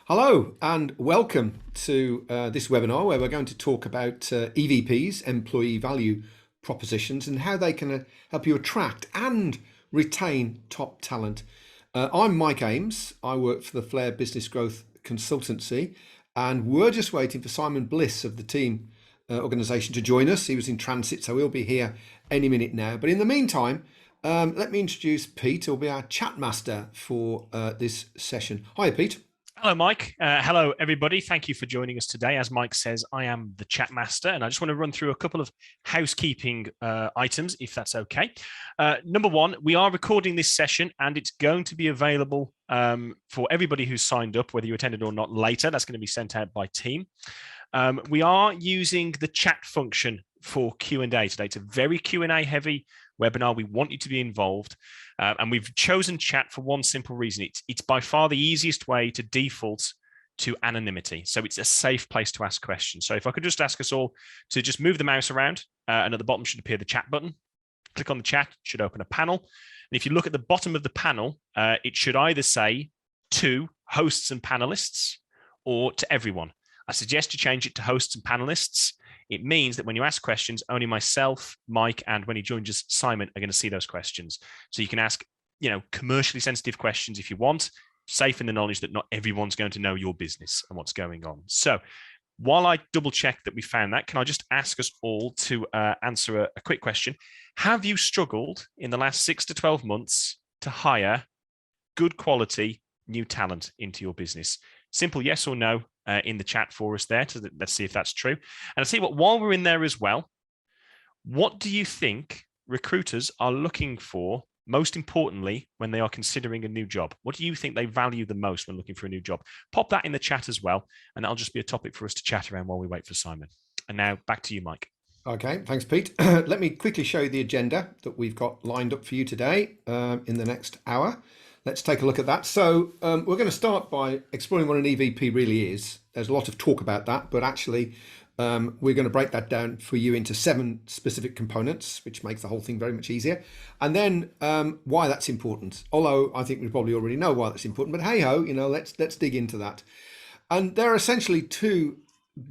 Hello and welcome to this webinar where we're going to talk about EVPs, employee value propositions, and how they can help you attract and retain top talent. I'm Mike Ames. I work for the Flair Business Growth Consultancy, and we're just waiting for Simon Bliss of the team organisation to join us. He was in transit, so he'll be here any minute now. But in the meantime, let me introduce Pete, who'll be our chat master for this session. Hi, Pete. Hello, Mike. Hello, everybody. Thank you for joining us today. As Mike says, I am the chat master, and I just want to run through a couple of housekeeping items, if that's okay. Number one, we are recording this session, and it's going to be available for everybody who's signed up, whether you attended or not later. That's going to be sent out by team. We are using the chat function for Q&A today. It's a very Q&A heavy webinar. We want you to be involved. And we've chosen chat for one simple reason. It's by far the easiest way to default to anonymity. So it's a safe place to ask questions. So if I could just ask us all to just move the mouse around, and at the bottom should appear the chat button. Click on the chat, it should open a panel. And if you look at the bottom of the panel, it should either say to hosts and panelists or to everyone. I suggest you change it to hosts and panelists. It means that when you ask questions, only myself, Mike, and when he joins us, Simon, are going to see those questions. So you can ask, commercially sensitive questions if you want, safe in the knowledge that not everyone's going to know your business and what's going on. So while I double check that we found that, can I just ask us all to answer a quick question? Have you struggled in the last 6 to 12 months to hire good quality new talent into your business? Simple yes or no in the chat for us there. Let's see if that's true. And I'll see what, while we're in there as well, what do you think recruiters are looking for most importantly when they are considering a new job? What do you think they value the most when looking for a new job? Pop that in the chat as well, and that'll just be a topic for us to chat around while we wait for Simon. And now back to you, Mike. Okay, thanks, Pete. Let me quickly show you the agenda that we've got lined up for you today in the next hour. Let's take a look at that. So we're going to start by exploring what an EVP really is. There's a lot of talk about that, but actually we're going to break that down for you into 7 specific components, which makes the whole thing very much easier. And then why that's important. Although I think we probably already know why that's important, but hey ho, let's dig into that. And there are essentially 2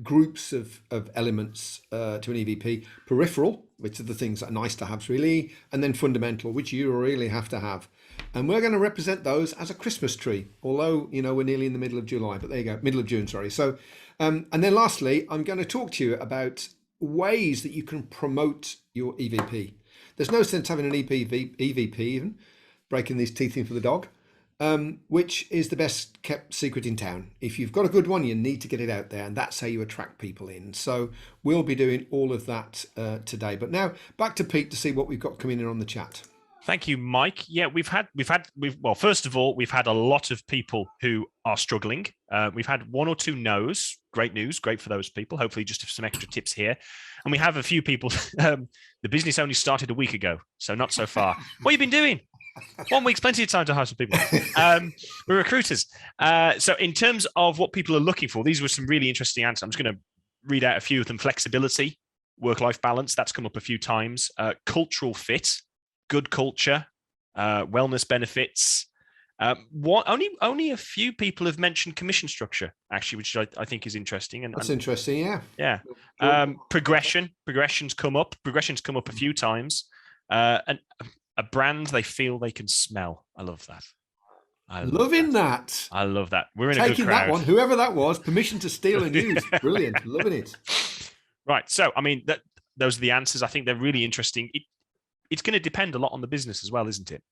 groups of elements to an EVP: peripheral, which are the things that are nice to have really, and then fundamental, which you really have to have. And we're going to represent those as a Christmas tree, although we're nearly in the middle of July, but there you go, middle of June, sorry. So and then lastly, I'm going to talk to you about ways that you can promote your EVP. There's no sense having an EVP even, breaking these teeth in for the dog, which is the best kept secret in town. If you've got a good one, you need to get it out there, and that's how you attract people in. So we'll be doing all of that today. But now back to Pete to see what we've got coming in on the chat. Thank you, Mike. Yeah, well, first of all, we've had a lot of people who are struggling. We've had 1 or 2 no's. Great news, great for those people. Hopefully just some extra tips here. And we have a few people, the business only started a week ago, so not so far. What have you been doing? 1 week's plenty of time to hire some people. We're recruiters. So in terms of what people are looking for, these were some really interesting answers. I'm just going to read out a few of them. Flexibility, work-life balance, that's come up a few times. Cultural fit, good culture, wellness benefits. Only a few people have mentioned commission structure, actually, which I think is interesting. And that's interesting, yeah. Yeah. Progression's come up. Progression's come up a few times. And a brand they feel they can smell. I love that. I love that. I love that. We're in Taking a good crowd. That one, whoever that was, permission to steal and use. Brilliant. Loving it. Right. So, I mean, those are the answers. I think they're really interesting. It's going to depend a lot on the business as well, isn't it?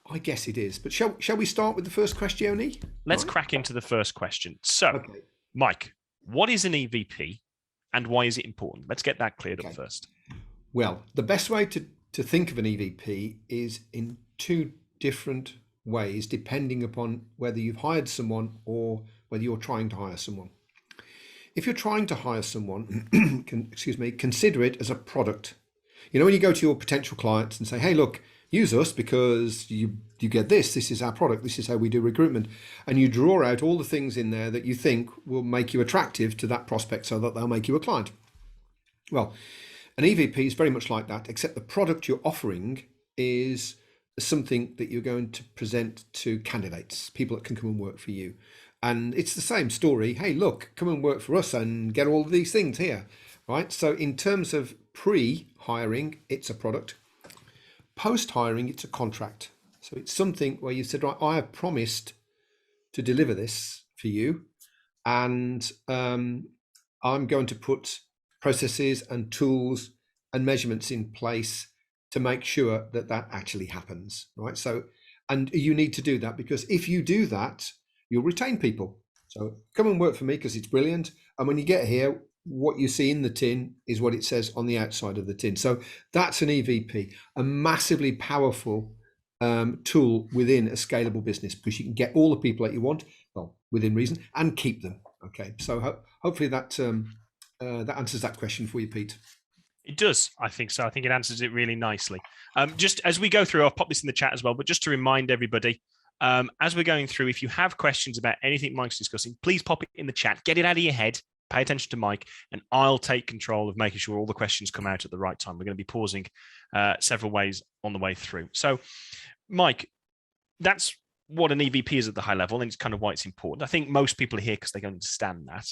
I guess it is. But shall we start with the first question? Let's crack into the first question. So, okay. Mike, what is an EVP and why is it important? Let's get that cleared up first. Well, the best way to think of an EVP is in 2 different ways, depending upon whether you've hired someone or whether you're trying to hire someone. If you're trying to hire someone, consider it as a product. When you go to your potential clients and say, hey, look, use us because you get this is our product, this is how we do recruitment, and you draw out all the things in there that you think will make you attractive to that prospect so that they'll make you a client. Well, an EVP is very much like that, except the product you're offering is something that you're going to present to candidates, people that can come and work for you. And it's the same story. Hey, look, come and work for us and get all of these things here, right? So in terms of pre-hiring, it's a product. Post-hiring, it's a contract. So it's something where you said, right, I have promised to deliver this for you, and I'm going to put processes and tools and measurements in place to make sure that that actually happens, right? So, and you need to do that, because if you do that, you'll retain people. So come and work for me because it's brilliant. And when you get here, what you see in the tin is what it says on the outside of the tin. So that's an EVP, a massively powerful tool within a scalable business, because you can get all the people that you want, well, within reason, and keep them. Okay, so hopefully that that answers that question for you, Pete. It does, I think so. I think it answers it really nicely. Just as we go through, I'll pop this in the chat as well, but just to remind everybody, as we're going through, if you have questions about anything Mike's discussing, please pop it in the chat, get it out of your head, pay attention to Mike, and I'll take control of making sure all the questions come out at the right time. We're going to be pausing several ways on the way through. So, Mike, that's what an EVP is at the high level, and it's kind of why it's important. I think most people are here because they understand that.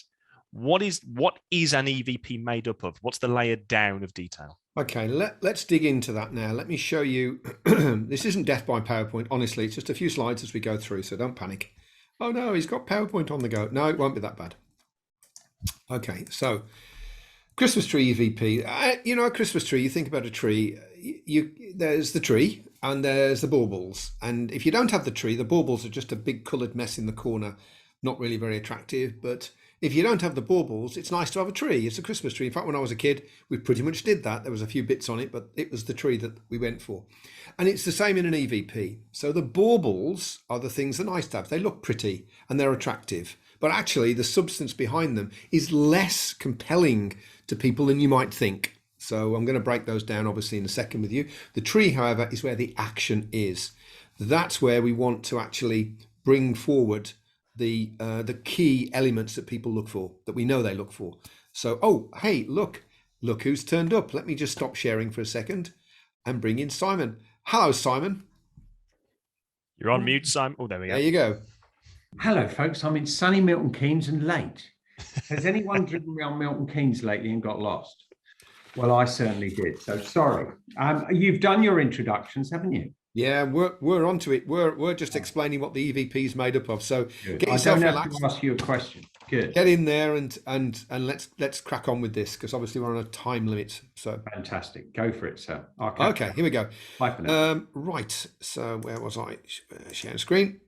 What is an EVP made up of? What's the layer down of detail? Okay, let's dig into that now. Let me show you. This isn't death by PowerPoint. Honestly, it's just a few slides as we go through, so don't panic. Oh no, he's got PowerPoint on the go. No, it won't be that bad. Okay, so Christmas tree EVP. You know, a Christmas tree, you think about a tree, there's the tree and there's the baubles. And if you don't have the tree, the baubles are just a big coloured mess in the corner, not really very attractive. But if you don't have the baubles, it's nice to have a tree. It's a Christmas tree. In fact, when I was a kid, we pretty much did that. There was a few bits on it, but it was the tree that we went for. And it's the same in an EVP. So the baubles are the things that are nice to have. They look pretty and they're attractive, but actually the substance behind them is less compelling to people than you might think. So I'm going to break those down obviously in a second with you. The tree, however, is where the action is. That's where we want to actually bring forward the key elements that people look for, that we know they look for. So, oh, hey, look who's turned up. Let me just stop sharing for a second and bring in Simon. Hello, Simon. You're on mute, Simon. Oh, there we go. There you go. Hello, folks. I'm in sunny Milton Keynes and late. Has anyone driven around Milton Keynes lately and got lost? Well, I certainly did. So sorry. You've done your introductions, haven't you? Yeah, we're onto it. We're just explaining what the EVP is made up of. So Good. get yourself I don't relaxed. have to ask you a question. Good. Get in there and let's crack on with this, because obviously we're on a time limit. So Fantastic. Go for it, sir. Okay, here we go. Bye for now. Right. So where was I? Sharing screen.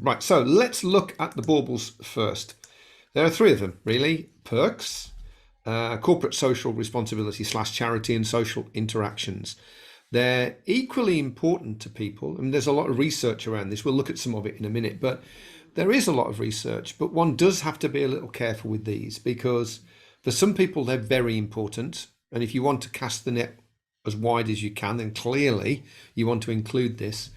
Right. So let's look at the baubles first. There are three of them, really. Perks, corporate social responsibility / charity, and social interactions. They're equally important to people. I mean, there's a lot of research around this. We'll look at some of it in a minute, but there is a lot of research, but one does have to be a little careful with these, because for some people, they're very important. And if you want to cast the net as wide as you can, then clearly you want to include this.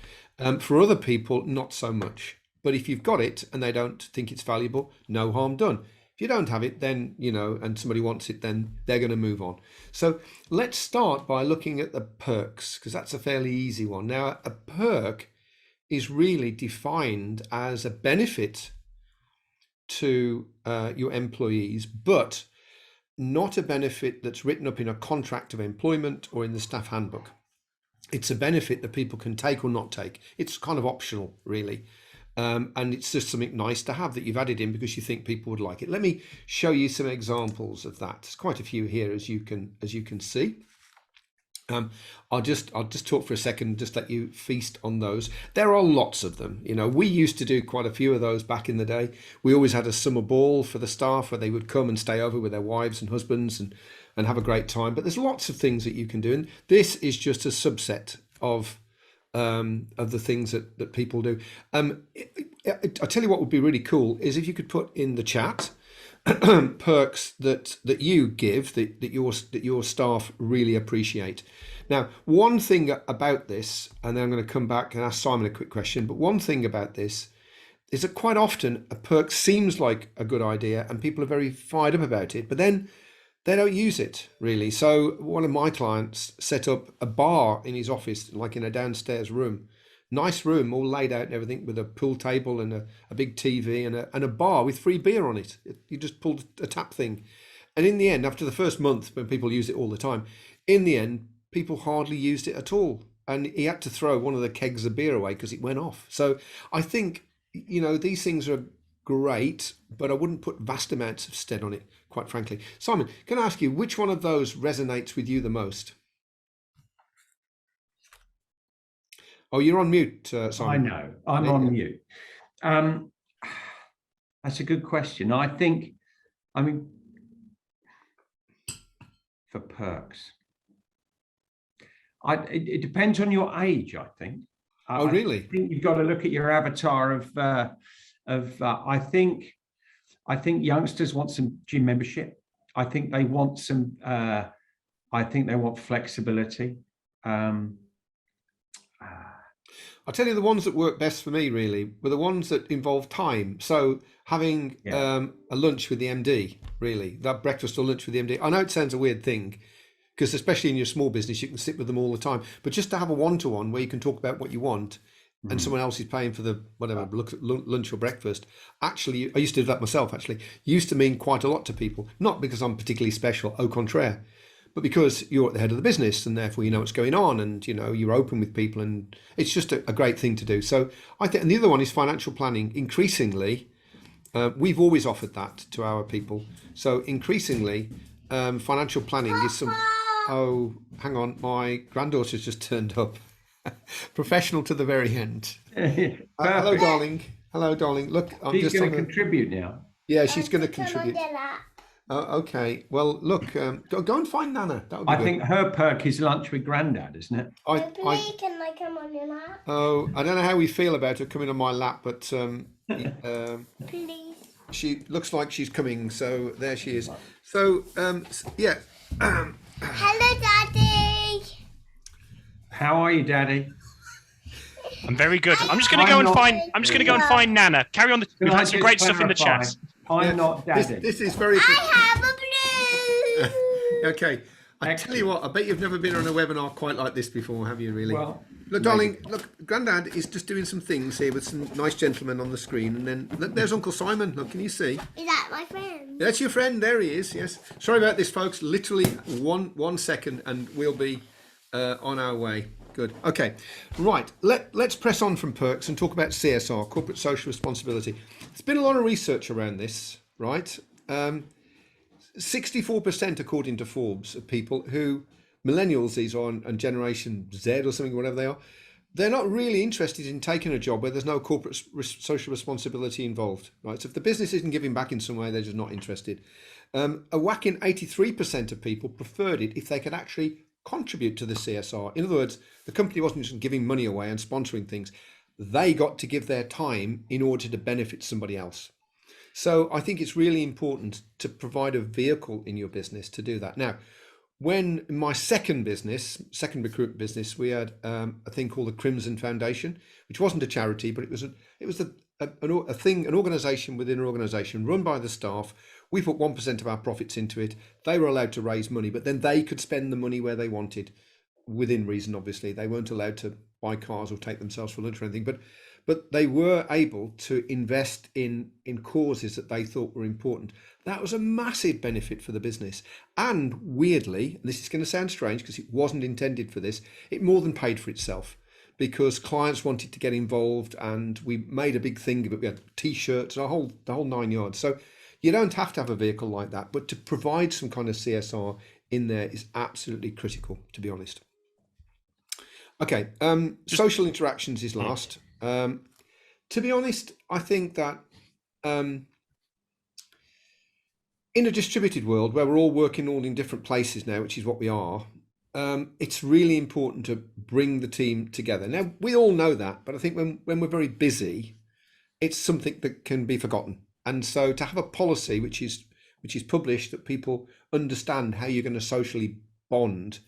For other people, not so much. But if you've got it and they don't think it's valuable, no harm done. If you don't have it, then, you know, and somebody wants it, then they're going to move on. So let's start by looking at the perks, because that's a fairly easy one. Now, a perk is really defined as a benefit to your employees, but not a benefit that's written up in a contract of employment or in the staff handbook. It's a benefit that people can take or not take. It's kind of optional, really. And it's just something nice to have that you've added in because you think people would like it. Let me show you some examples of that. There's quite a few here, as you can see. I'll just talk for a second, just let you feast on those. There are lots of them. You know, we used to do quite a few of those back in the day. We always had a summer ball for the staff where they would come and stay over with their wives and husbands and have a great time. But there's lots of things that you can do, and this is just a subset of the things that people do. I tell you what would be really cool is if you could put in the chat perks that you give that your staff really appreciate. Now, one thing about this, and then I'm going to come back and ask Simon a quick question, but one thing about this is that quite often a perk seems like a good idea and people are very fired up about it, but then they don't use it really. So one of my clients set up a bar in his office, like in a downstairs room, Nice room, all laid out and everything, with a pool table and a big TV and a bar with free beer on it. You just pulled a tap thing. And in the end, after the first month, when people use it all the time, in the end, people hardly used it at all. And he had to throw one of the kegs of beer away because it went off. So I think, these things are great, but I wouldn't put vast amounts of stead on it, quite frankly. Simon, can I ask you, which one of those resonates with you the most? Oh, you're on mute, Simon. I know, I'm on mute. That's a good question. For perks, it depends on your age, I think. Oh, really? I think you've got to look at your avatar I think youngsters want some gym membership. I think they want flexibility. I'll tell you, the ones that work best for me really were the ones that involve time. So having a lunch with the MD, really, that breakfast or lunch with the MD. I know it sounds a weird thing, because especially in your small business, you can sit with them all the time. But just to have a one-to-one where you can talk about what you want, and someone else is paying for the whatever lunch or breakfast. Actually, I used to do that myself. Actually, used to mean quite a lot to people. Not because I'm particularly special, au contraire, but because you're at the head of the business and therefore you know what's going on, and you're open with people, and it's just a great thing to do. So I think, and the other one is financial planning. Increasingly, we've always offered that to our people. So increasingly, financial planning is some. Oh, hang on, my granddaughter's just turned up. Professional to the very end. Hello, darling. Hello, darling. Look, I'm she's going to contribute now. Yeah, she's going to contribute. Okay. Well, look, go and find Nana. That would be I good. think her perk is lunch with Grandad, isn't it? Can I come on your lap? Oh, I don't know how we feel about her coming on my lap, but Please. she looks like she's coming. So there she is. So yeah. Hello, Daddy. How are you, Daddy? I'm very good. I'm just going to go and find Nana. Carry on. We've had some great stuff in the chat. I'm not Daddy. This is very. I have a blue. Okay. I tell you what, I bet you've never been on a webinar quite like this before, have you? Really? Well, look, darling. Look, Grandad is just doing some things here with some nice gentlemen on the screen, and then look, there's Uncle Simon. Look, can you see? Is that my friend? That's your friend. There he is. Yes. Sorry about this, folks. Literally one second, and we'll be on our way. Good. Okay. Right. Let's press on from perks and talk about CSR, corporate social responsibility. There's been a lot of research around this, right? 64%, according to Forbes, of people who, millennials these are, and Generation Z or something, whatever they are, they're not really interested in taking a job where there's no corporate social responsibility involved, right? So if the business isn't giving back in some way, they're just not interested. A whacking 83% of people preferred it if they could actually contribute to the CSR. In other words, the company wasn't just giving money away and sponsoring things. They got to give their time in order to benefit somebody else. So I think it's really important to provide a vehicle in your business to do that. Now, when in my second recruitment business, we had a thing called the Crimson Foundation, which wasn't a charity, but it was an organization within an organization run by the staff. We put 1% of our profits into it. They were allowed to raise money, but then they could spend the money where they wanted, within reason, obviously. They weren't allowed to buy cars or take themselves for lunch or anything, but they were able to invest in causes that they thought were important. That was a massive benefit for the business. And weirdly, and this is going to sound strange because it wasn't intended for this, it more than paid for itself, because clients wanted to get involved, and we made a big thing of it. We had T-shirts, the whole 9 yards. So you don't have to have a vehicle like that, but to provide some kind of CSR in there is absolutely critical, to be honest. Okay, social interactions is last. To be honest, I think that in a distributed world where we're all working all in different places now, which is what we are, it's really important to bring the team together. Now, we all know that, but I think when we're very busy, it's something that can be forgotten. And so to have a policy which is published, that people understand how you're going to socially bond,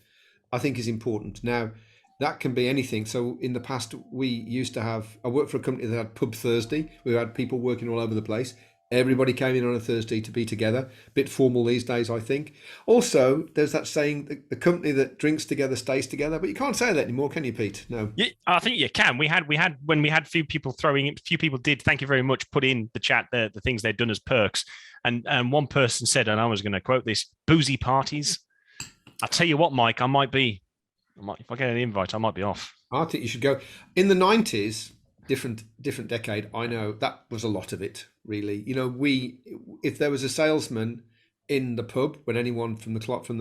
I think is important. Now, that can be anything. So in the past, we used to I worked for a company that had Pub Thursday. We had people working all over the place. Everybody came in on a Thursday to be together. A bit formal these days, I think. Also, there's that saying, the company that drinks together stays together. But you can't say that anymore, can you, Pete? No. Yeah, I think you can. We had when we had few people throwing in, few people did. Thank you very much. Put in the chat the things they'd done as perks, and one person said, and I was going to quote this: boozy parties. I'll tell you what, Mike, if I get an invite, I might be off. I think you should go. In the 90s, different decade, I know that was a lot of it, really. You know, if there was a salesman in the pub when anyone from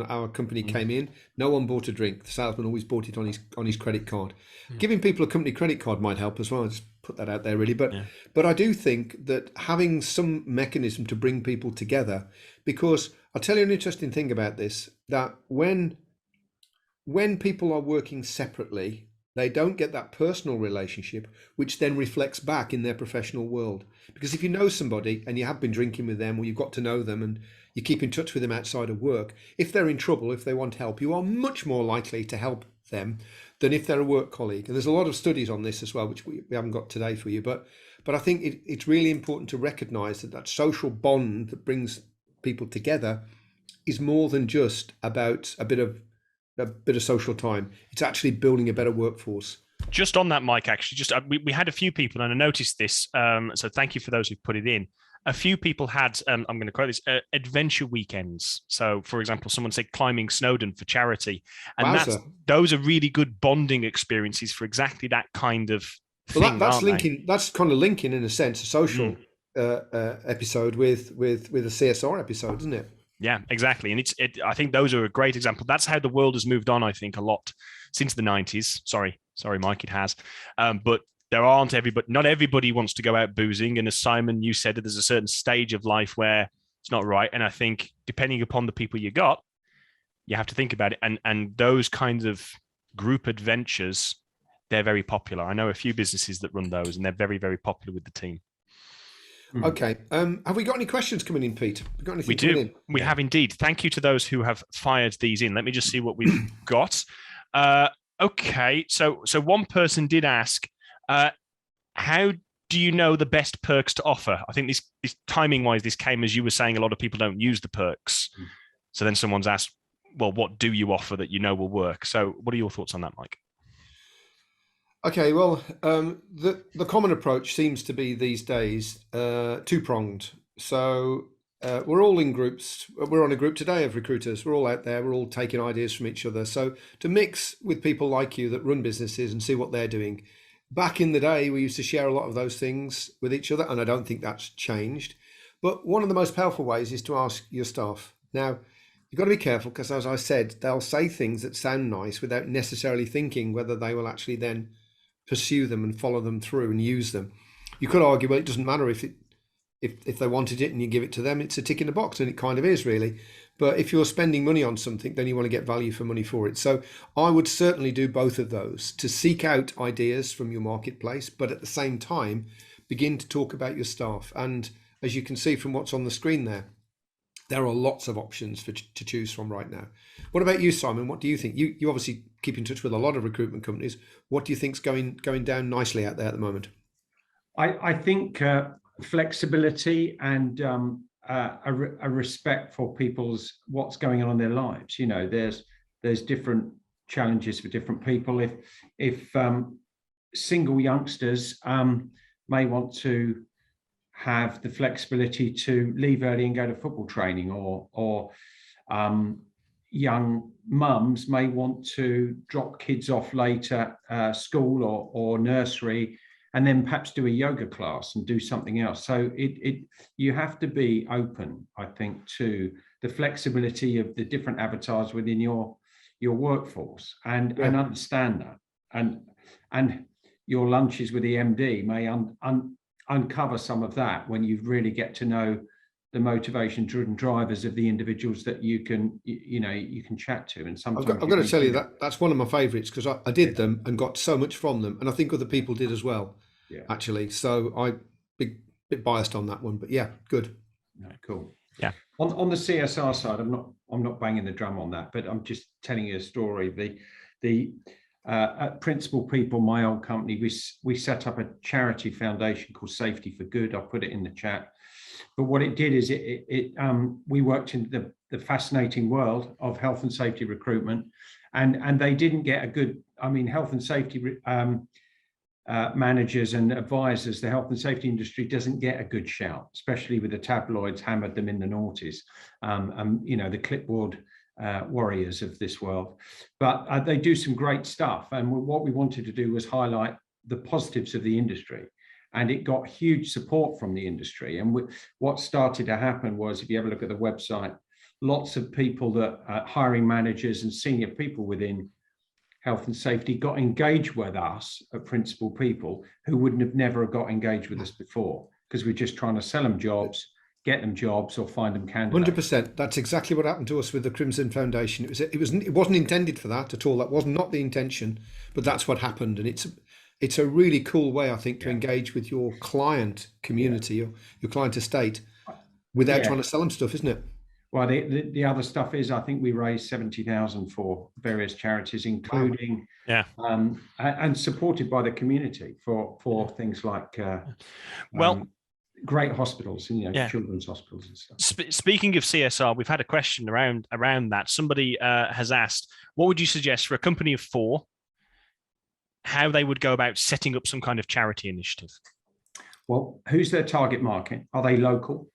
our company came in, no one bought a drink. The salesman always bought it on his credit card. Giving people a company credit card might help as well. Just put that out there, really. But I do think that having some mechanism to bring people together, because I'll tell you an interesting thing about this, that when people are working separately, they don't get that personal relationship, which then reflects back in their professional world. Because if you know somebody and you have been drinking with them, or you've got to know them and you keep in touch with them outside of work, if they're in trouble, if they want help, you are much more likely to help them than if they're a work colleague. And there's a lot of studies on this as well, which we haven't got today for you. But I think it's really important to recognise that social bond that brings people together is more than just about a bit of social time. It's actually building a better workforce. Just on that, Mike, actually, we had a few people, and I noticed this. So thank you for those who put it in. A few people had, I'm going to quote this, adventure weekends. So, for example, someone said climbing Snowdon for charity, and those are really good bonding experiences for exactly that kind of thing. Well, that's linking. That's kind of linking, in a sense, a social episode with a CSR episode, isn't it? Yeah, exactly. And I think those are a great example. That's how the world has moved on, I think, a lot since the 90s. Sorry, Mike, it has. But not everybody wants to go out boozing. And as Simon, you said, there's a certain stage of life where it's not right. And I think depending upon the people you got, you have to think about it. And those kinds of group adventures, they're very popular. I know a few businesses that run those, and they're very, very popular with the team. Okay. Have we got any questions coming in, Pete? We do. We have indeed. Thank you to those who have fired these in. Let me just see what we've got. Okay. So one person did ask, how do you know the best perks to offer? I think this timing wise, this came as you were saying, a lot of people don't use the perks. So then someone's asked, well, what do you offer that you know will work? So what are your thoughts on that, Mike? Okay, well, the common approach seems to be these days two-pronged. So we're all in groups. We're on a group today of recruiters. We're all out there. We're all taking ideas from each other. So to mix with people like you that run businesses and see what they're doing. Back in the day, we used to share a lot of those things with each other, and I don't think that's changed. But one of the most powerful ways is to ask your staff. Now, you've got to be careful because, as I said, they'll say things that sound nice without necessarily thinking whether they will actually then pursue them and follow them through and use them. You could argue, well, it doesn't matter if they wanted it and you give it to them, it's a tick in the box, and it kind of is, really. But if you're spending money on something, then you want to get value for money for it. So I would certainly do both of those, to seek out ideas from your marketplace, but at the same time, begin to talk about your staff. And as you can see from what's on the screen there are lots of options to choose from right now. What about you, Simon? What do you think? You obviously keep in touch with a lot of recruitment companies. What do you think's going down nicely out there at the moment? I think flexibility and a respect for what's going on in their lives. You know, there's different challenges for different people. If single youngsters may want to have the flexibility to leave early and go to football training, or young mums may want to drop kids off later school or nursery, and then perhaps do a yoga class and do something else. So you have to be open, I think, to the flexibility of the different avatars within your workforce, and understand that. And your lunches with the MD may uncover some of that when you really get to know the motivation-driven drivers of the individuals that you can chat to. And sometimes I've got to tell you that's one of my favourites, because I did them and got so much from them, and I think other people did as well. Yeah, actually. So I'm bit biased on that one, but yeah, good. No, cool. Yeah. On the CSR side, I'm not banging the drum on that, but I'm just telling you a story. At Principal People, my old company, we set up a charity foundation called Safety for Good. I'll put it in the chat. But what it did is we worked in the fascinating world of health and safety recruitment, and they didn't get a good, I mean, health and safety managers and advisors, the health and safety industry doesn't get a good shout, especially with the tabloids hammered them in the noughties, you know, the clipboard warriors of this world. But they do some great stuff. And what we wanted to do was highlight the positives of the industry. And it got huge support from the industry. And what started to happen was, if you have a look at the website, lots of people that hiring managers and senior people within health and safety got engaged with us, principal people who wouldn't have never got engaged with us before, because we're just trying to sell them jobs, get them jobs, or find them candidates. 100%. That's exactly what happened to us with the Crimson Foundation. It wasn't intended for that at all. That was not the intention, but that's what happened. And it's a really cool way, I think, to engage with your client community, your client estate, without trying to sell them stuff, isn't it? Well, the other stuff is, I think we raised 70,000 for various charities, including and supported by the community for things like great hospitals, you know, children's hospitals and stuff. Speaking of CSR, we've had a question around that. Somebody has asked, what would you suggest for a company of 4, how they would go about setting up some kind of charity initiative? Well, who's their target market? Are they local?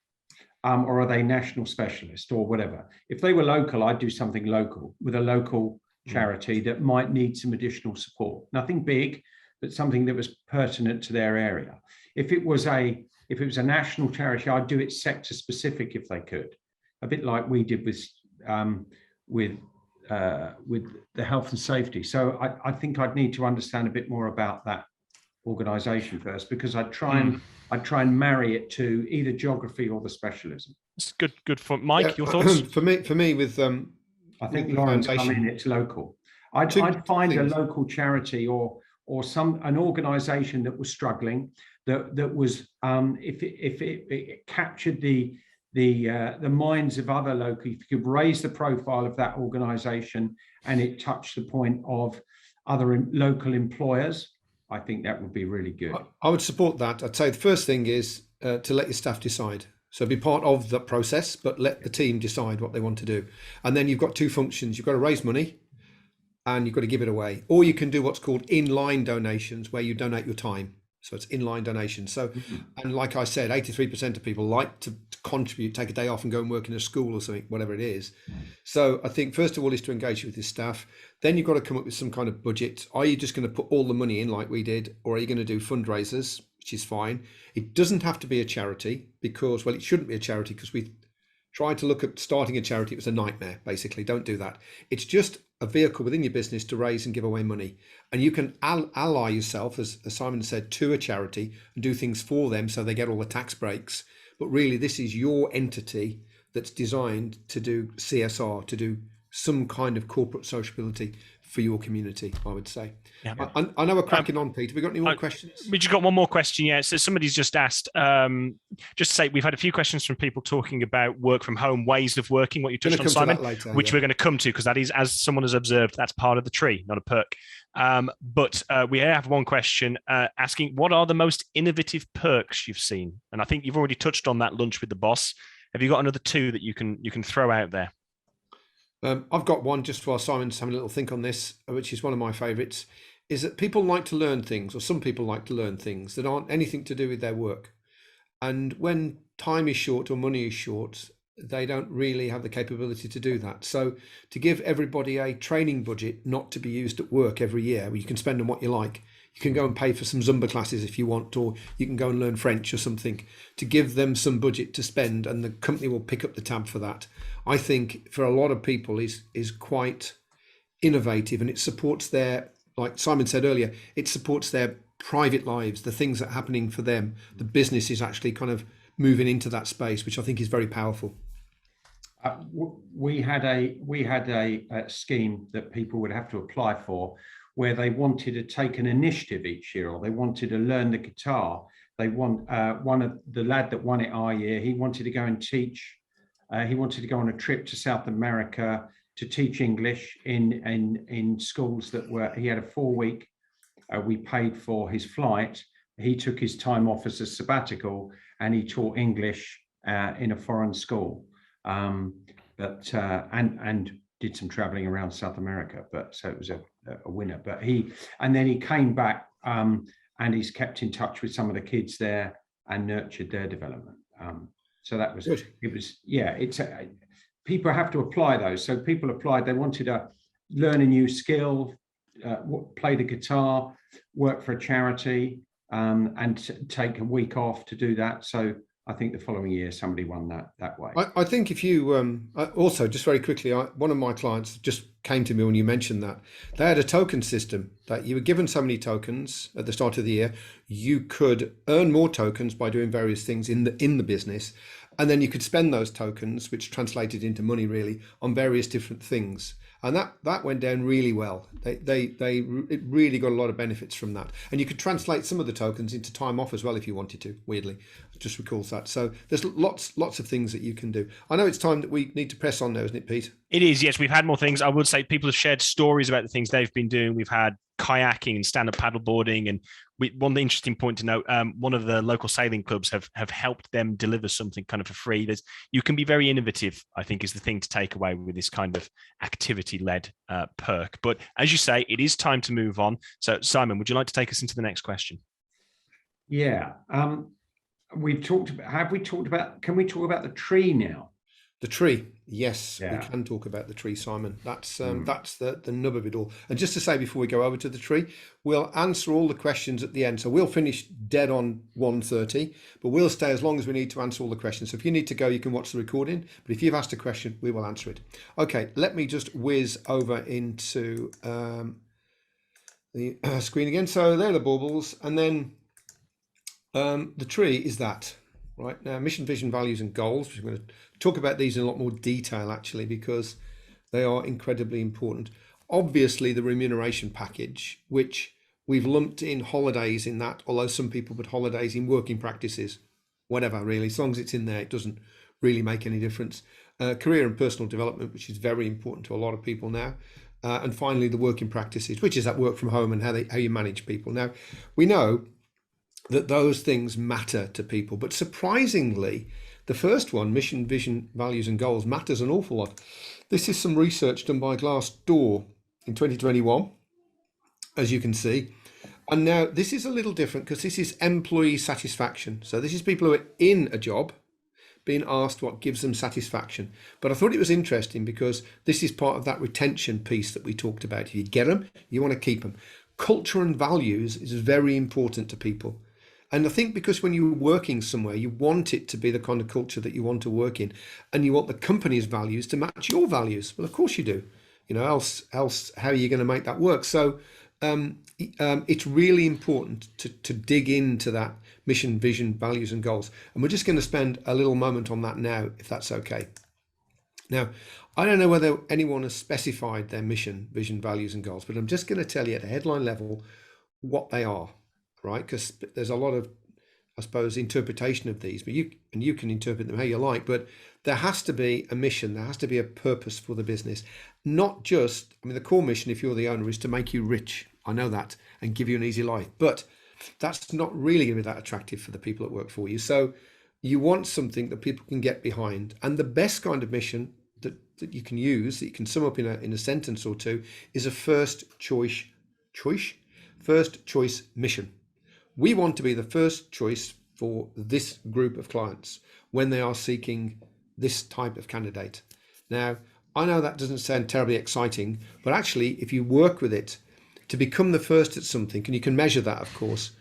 Or are they national specialist or whatever? If they were local, I'd do something local with a local charity that might need some additional support. Nothing big, but something that was pertinent to their area. If it was a national charity, I'd do it sector specific if they could, a bit like we did with the health and safety. So I think I'd need to understand a bit more about that organization first, because I'd try and marry it to either geography or the specialism. It's good for Mike. Your thoughts? For me, with I think Lauren's come in. It's local. I'd find a local charity or an organisation that was struggling, that was if it captured the minds of other local. If you could raise the profile of that organisation and it touched the point of other local employers, I think that would be really good. I would support that. I'd say the first thing is to let your staff decide. So be part of the process, but let the team decide what they want to do. And then you've got 2 functions. You've got to raise money and you've got to give it away. Or you can do what's called in-line donations, where you donate your time. So it's in-line donation. So, and like I said, 83% of people like to contribute, take a day off and go and work in a school or something, whatever it is. So I think first of all is to engage with your staff. Then you've got to come up with some kind of budget. Are you just going to put all the money in like we did, or are you going to do fundraisers, which is fine. It doesn't have to be a charity because, well, it shouldn't be a charity because we tried to look at starting a charity. It was a nightmare, basically. Don't do that. It's just a vehicle within your business to raise and give away money. And you can ally yourself, as Simon said, to a charity and do things for them so they get all the tax breaks. But really, this is your entity that's designed to do CSR, to do some kind of corporate sociability for your community, I would say. Yeah. I know we're cracking on, Peter. Have we got any more questions? We just got one more question, yeah. So somebody's just asked, just to say, we've had a few questions from people talking about work from home, ways of working, what you touched on, Simon, which we're going to come to, because that is, as someone has observed, that's part of the tree, not a perk. But we have one question asking, what are the most innovative perks you've seen? And I think you've already touched on that lunch with the boss. Have you got another 2 that you can throw out there? I've got one just while Simon's having a little think on this, which is one of my favourites, is that people like to learn things, or some people like to learn things that aren't anything to do with their work. And when time is short or money is short, they don't really have the capability to do that. So to give everybody a training budget not to be used at work every year, where you can spend on what you like. You can go and pay for some Zumba classes if you want, or you can go and learn French or something, to give them some budget to spend, and the company will pick up the tab for that. I think for a lot of people is quite innovative, and it supports their, like Simon said earlier, it supports their private lives, the things that are happening for them. The business is actually kind of moving into that space, which I think is very powerful. We had a scheme that people would have to apply for, where they wanted to take an initiative each year, or they wanted to learn the guitar. They want one of the lad that won it our year, he wanted to go and teach. He wanted to go on a trip to South America to teach English in schools that were, he had a 4-week, we paid for his flight. He took his time off as a sabbatical and he taught English in a foreign school, and did some traveling around South America. But so it was a winner. But then he came back, and he's kept in touch with some of the kids there and nurtured their development. So that was Good. it. Was It's people have to apply those. So people applied. They wanted to learn a new skill, play the guitar, work for a charity, and take a week off to do that. So I think the following year somebody won that way. I think if you also, just very quickly, one of my clients just came to me when you mentioned that they had a token system that you were given so many tokens at the start of the year. You could earn more tokens by doing various things in the business, and then you could spend those tokens, which translated into money really, on various different things. And that went down really well. It really got a lot of benefits from that. And you could translate some of the tokens into time off as well if you wanted to, weirdly. It just recalls that. So there's lots of things that you can do. I know it's time that we need to press on now, isn't it, Pete? It is, yes. We've had more things. I would say people have shared stories about the things they've been doing. We've had kayaking and stand-up paddleboarding. And one interesting point to note, one of the local sailing clubs have helped them deliver something kind of for free. You can be very innovative, I think, is the thing to take away with this kind of activity-led perk. But as you say, it is time to move on. So Simon, would you like to take us into the next question? Yeah. Have we talked about, can we talk about the tree now? The tree, yes, Yeah. we can talk about the tree, Simon. That's the nub of it all. And just to say before we go over to the tree, we'll answer all the questions at the end. So we'll finish dead on 1:30, but we'll stay as long as we need to answer all the questions. So if you need to go, you can watch the recording. But if you've asked a question, we will answer it. Okay, let me just whiz over into the screen again. So there are the baubles, and then the tree is that. Right now, mission, vision, values, and goals. Which I'm going to talk about these in a lot more detail, actually, because they are incredibly important. Obviously, the remuneration package, which we've lumped in holidays in that, although some people put holidays in working practices, whatever, really. As long as it's in there, it doesn't really make any difference. Career and personal development, which is very important to a lot of people now. And finally, the working practices, which is that work from home and how you manage people. Now, we know that those things matter to people, but surprisingly, the first one, mission, vision, values, and goals, matters an awful lot. This is some research done by Glassdoor in 2021, as you can see. And now this is a little different because this is employee satisfaction. So this is people who are in a job being asked what gives them satisfaction. But I thought it was interesting because this is part of that retention piece that we talked about. If you get them, you want to keep them. Culture and values is very important to people. And I think because when you're working somewhere, you want it to be the kind of culture that you want to work in, and you want the company's values to match your values. Well, of course you do. You know, else how are you going to make that work? So it's really important to dig into that mission, vision, values, and goals. And we're just going to spend a little moment on that now, if that's okay. Now, I don't know whether anyone has specified their mission, vision, values, and goals, but I'm just going to tell you at a headline level what they are. Right, because there's a lot of, I suppose, interpretation of these, but you can interpret them how you like. But there has to be a mission, there has to be a purpose for the business, not just. I mean, the core mission, if you're the owner, is to make you rich. I know that, and give you an easy life. But that's not really going to be that attractive for the people that work for you. So you want something that people can get behind, and the best kind of mission that you can use, that you can sum up in a sentence or two, is a first choice mission. We want to be the first choice for this group of clients when they are seeking this type of candidate. Now, I know that doesn't sound terribly exciting, but actually, if you work with it to become the first at something, and you can measure that, of course,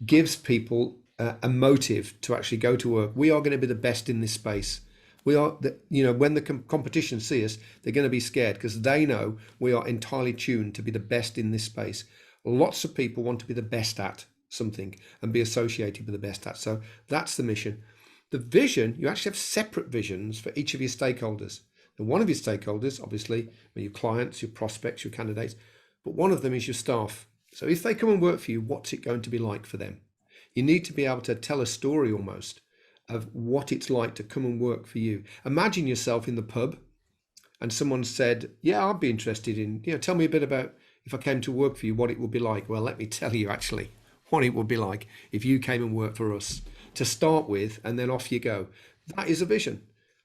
gives people a motive to actually go to work. We are going to be the best in this space. We are, when the competition see us, they're going to be scared because they know we are entirely tuned to be the best in this space. Lots of people want to be the best at something and be associated with the best at. So that's the mission. The vision, you actually have separate visions for each of your stakeholders. And one of your stakeholders, obviously, are your clients, your prospects, your candidates, but one of them is your staff. So if they come and work for you, what's it going to be like for them? You need to be able to tell a story almost of what it's like to come and work for you. Imagine yourself in the pub and someone said, yeah, I'd be interested in, tell me a bit about if I came to work for you, what it would be like. Well, let me tell you actually what it would be like if you came and worked for us to start with, and then off you go. That is a vision.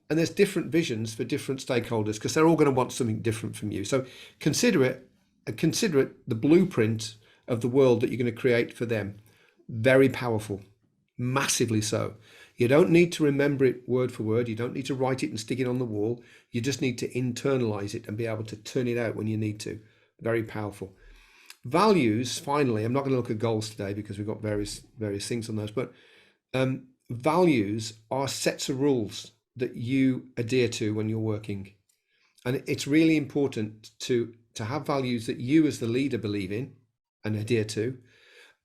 And there's different visions for different stakeholders because they're all going to want something different from you. So consider it the blueprint of the world that you're going to create for them. Very powerful, massively so. You don't need to remember it word for word. You don't need to write it and stick it on the wall. You just need to internalize it and be able to turn it out when you need to. Very powerful. Values, finally, I'm not going to look at goals today because we've got various things on those, but values are sets of rules that you adhere to when you're working. And it's really important to have values that you as the leader believe in and adhere to,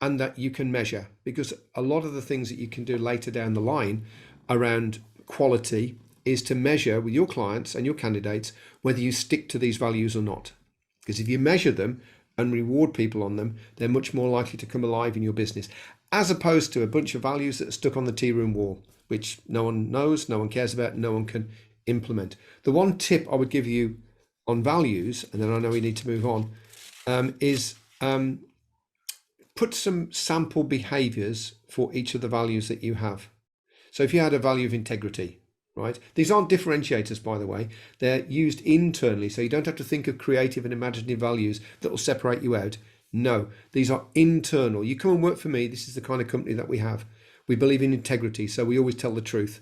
and that you can measure, because a lot of the things that you can do later down the line around quality is to measure with your clients and your candidates whether you stick to these values or not. Because if you measure them and reward people on them, they're much more likely to come alive in your business, as opposed to a bunch of values that are stuck on the tea room wall, which no one knows, no one cares about, no one can implement. The one tip I would give you on values, and then I know we need to move on, is put some sample behaviors for each of the values that you have. So if you had a value of integrity, right? These aren't differentiators, by the way. They're used internally, so you don't have to think of creative and imaginative values that will separate you out. No, these are internal. You come and work for me. This is the kind of company that we have. We believe in integrity, so we always tell the truth.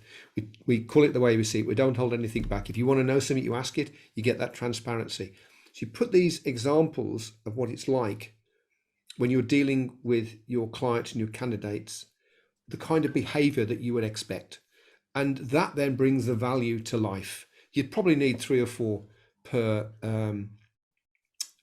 We call it the way we see it. We don't hold anything back. If you want to know something, you ask it. You get that transparency. So you put these examples of what it's like when you're dealing with your clients and your candidates, the kind of behavior that you would expect. And that then brings the value to life. You'd probably need three or four per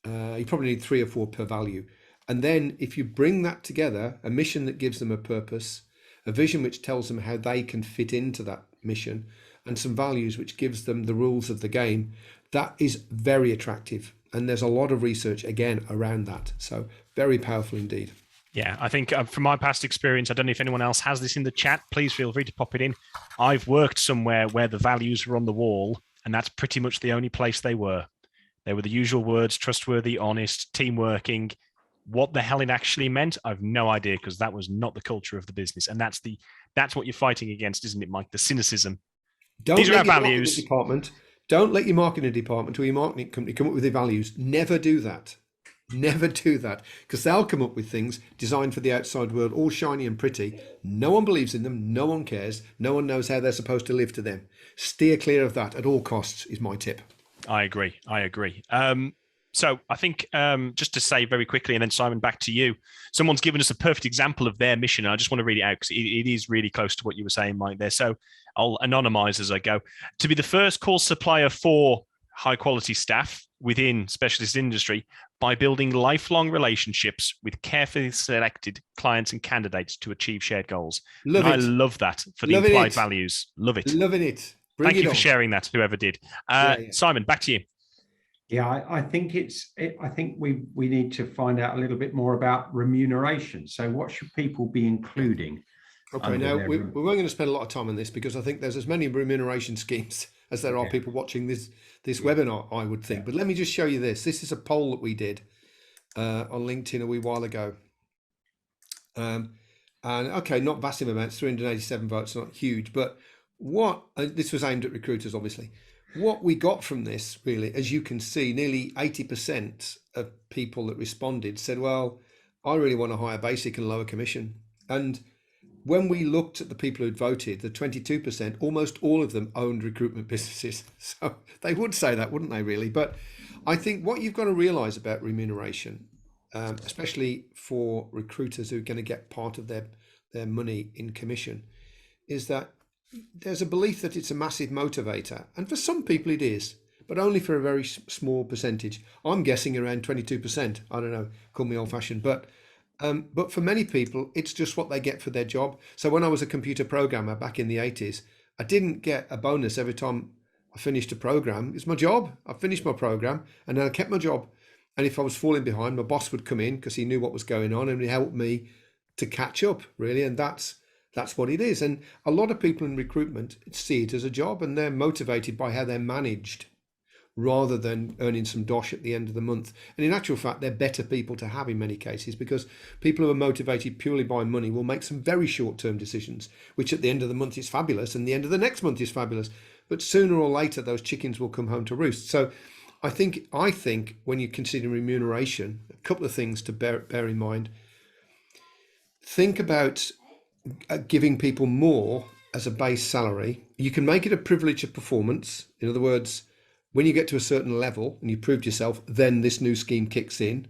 value. And then if you bring that together, a mission that gives them a purpose, a vision which tells them how they can fit into that mission, and some values which gives them the rules of the game, that is very attractive. And there's a lot of research, again, around that. So very powerful indeed. Yeah, I think from my past experience, I don't know if anyone else has this in the chat. Please feel free to pop it in. I've worked somewhere where the values were on the wall, and that's pretty much the only place they were. They were the usual words: trustworthy, honest, team working. What the hell it actually meant, I've no idea, because that was not the culture of the business. And that's what you're fighting against, isn't it, Mike? The cynicism. These are our values. Don't let your marketing department or your marketing company come up with their values. Never do that. Never do that, because they'll come up with things designed for the outside world, all shiny and pretty. No one believes in them. No one cares. No one knows how they're supposed to live to them. Steer clear of that at all costs is my tip. I agree. So I think just to say very quickly, and then Simon, back to you. Someone's given us a perfect example of their mission. And I just want to read it out because it is really close to what you were saying, Mike, there. So I'll anonymize as I go. To be the first call supplier for high quality staff within specialist industry by building lifelong relationships with carefully selected clients and candidates to achieve shared goals. I love that for the implied values. Love it. Loving it. Thank you for sharing that, whoever did. Simon, back to you. Yeah, I think I think we need to find out a little bit more about remuneration. So what should people be including? Okay, now we weren't going to spend a lot of time on this because I think there's as many remuneration schemes as there are people watching this webinar, I would think. But let me just show you this. This is a poll that we did on LinkedIn a wee while ago. And okay, not massive amounts, 387 votes, not huge, but this was aimed at recruiters, obviously. What we got from this, really, as you can see, nearly 80% of people that responded said, well, I really want a higher basic and lower commission. And when we looked at the people who'd voted, the 22%, almost all of them owned recruitment businesses. So they would say that, wouldn't they, really? But I think what you've got to realise about remuneration, especially for recruiters who are going to get part of their money in commission, is that there's a belief that it's a massive motivator. And for some people it is, but only for a very small percentage. I'm guessing around 22%. I don't know, call me old fashioned, but for many people, it's just what they get for their job. So when I was a computer programmer back in the 80s, I didn't get a bonus every time I finished a program. It's my job. I finished my program and then I kept my job. And if I was falling behind, my boss would come in because he knew what was going on and he helped me to catch up, really. And that's what it is. And a lot of people in recruitment see it as a job and they're motivated by how they're managed rather than earning some dosh at the end of the month. And in actual fact, they're better people to have in many cases, because people who are motivated purely by money will make some very short-term decisions, which at the end of the month is fabulous and the end of the next month is fabulous. But sooner or later, those chickens will come home to roost. So I think when you consider remuneration, a couple of things to bear in mind. Think about giving people more as a base salary. You can make it a privilege of performance. In other words, when you get to a certain level and you've proved yourself, then this new scheme kicks in.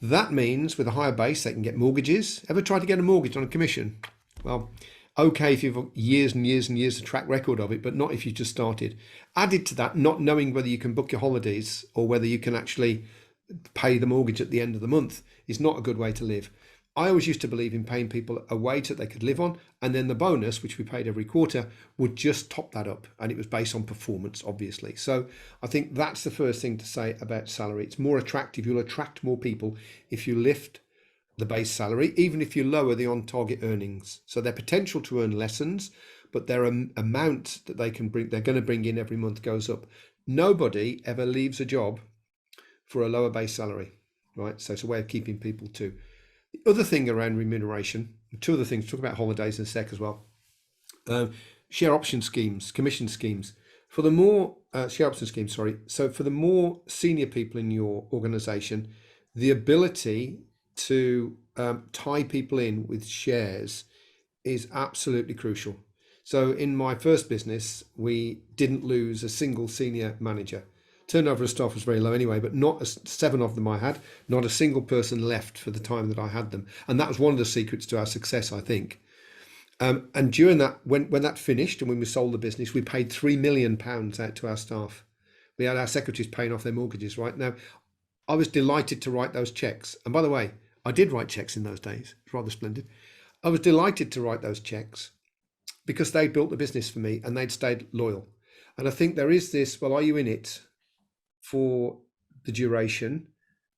That means with a higher base, they can get mortgages. Ever tried to get a mortgage on a commission? Well, okay if you've got years and years and years of track record of it, but not if you just started. Added to that, not knowing whether you can book your holidays or whether you can actually pay the mortgage at the end of the month is not a good way to live. I always used to believe in paying people a wage that they could live on, and then the bonus, which we paid every quarter, would just top that up, and it was based on performance, obviously. So I think that's the first thing to say about salary. It's more attractive. You'll attract more people if you lift the base salary, even if you lower the on-target earnings. So their potential to earn lessens, but their amount that they're going to bring in every month goes up. Nobody ever leaves a job for a lower base salary, right? So it's a way of keeping people too. The other thing around remuneration, two other things, talk about holidays in a sec as well. Share option schemes, commission schemes. For the more share option schemes, sorry. So for the more senior people in your organization, the ability to tie people in with shares is absolutely crucial. So in my first business, we didn't lose a single senior manager. Turnover of staff was very low anyway, but not 7 of them I had, not a single person left for the time that I had them. And that was one of the secrets to our success, I think. And during that, when that finished and when we sold the business, we paid £3 million out to our staff. We had our secretaries paying off their mortgages. Right now, I was delighted to write those checks. And by the way, I did write checks in those days. It's rather splendid. I was delighted to write those checks because they built the business for me and they'd stayed loyal. And I think there is this, well, are you in it for the duration,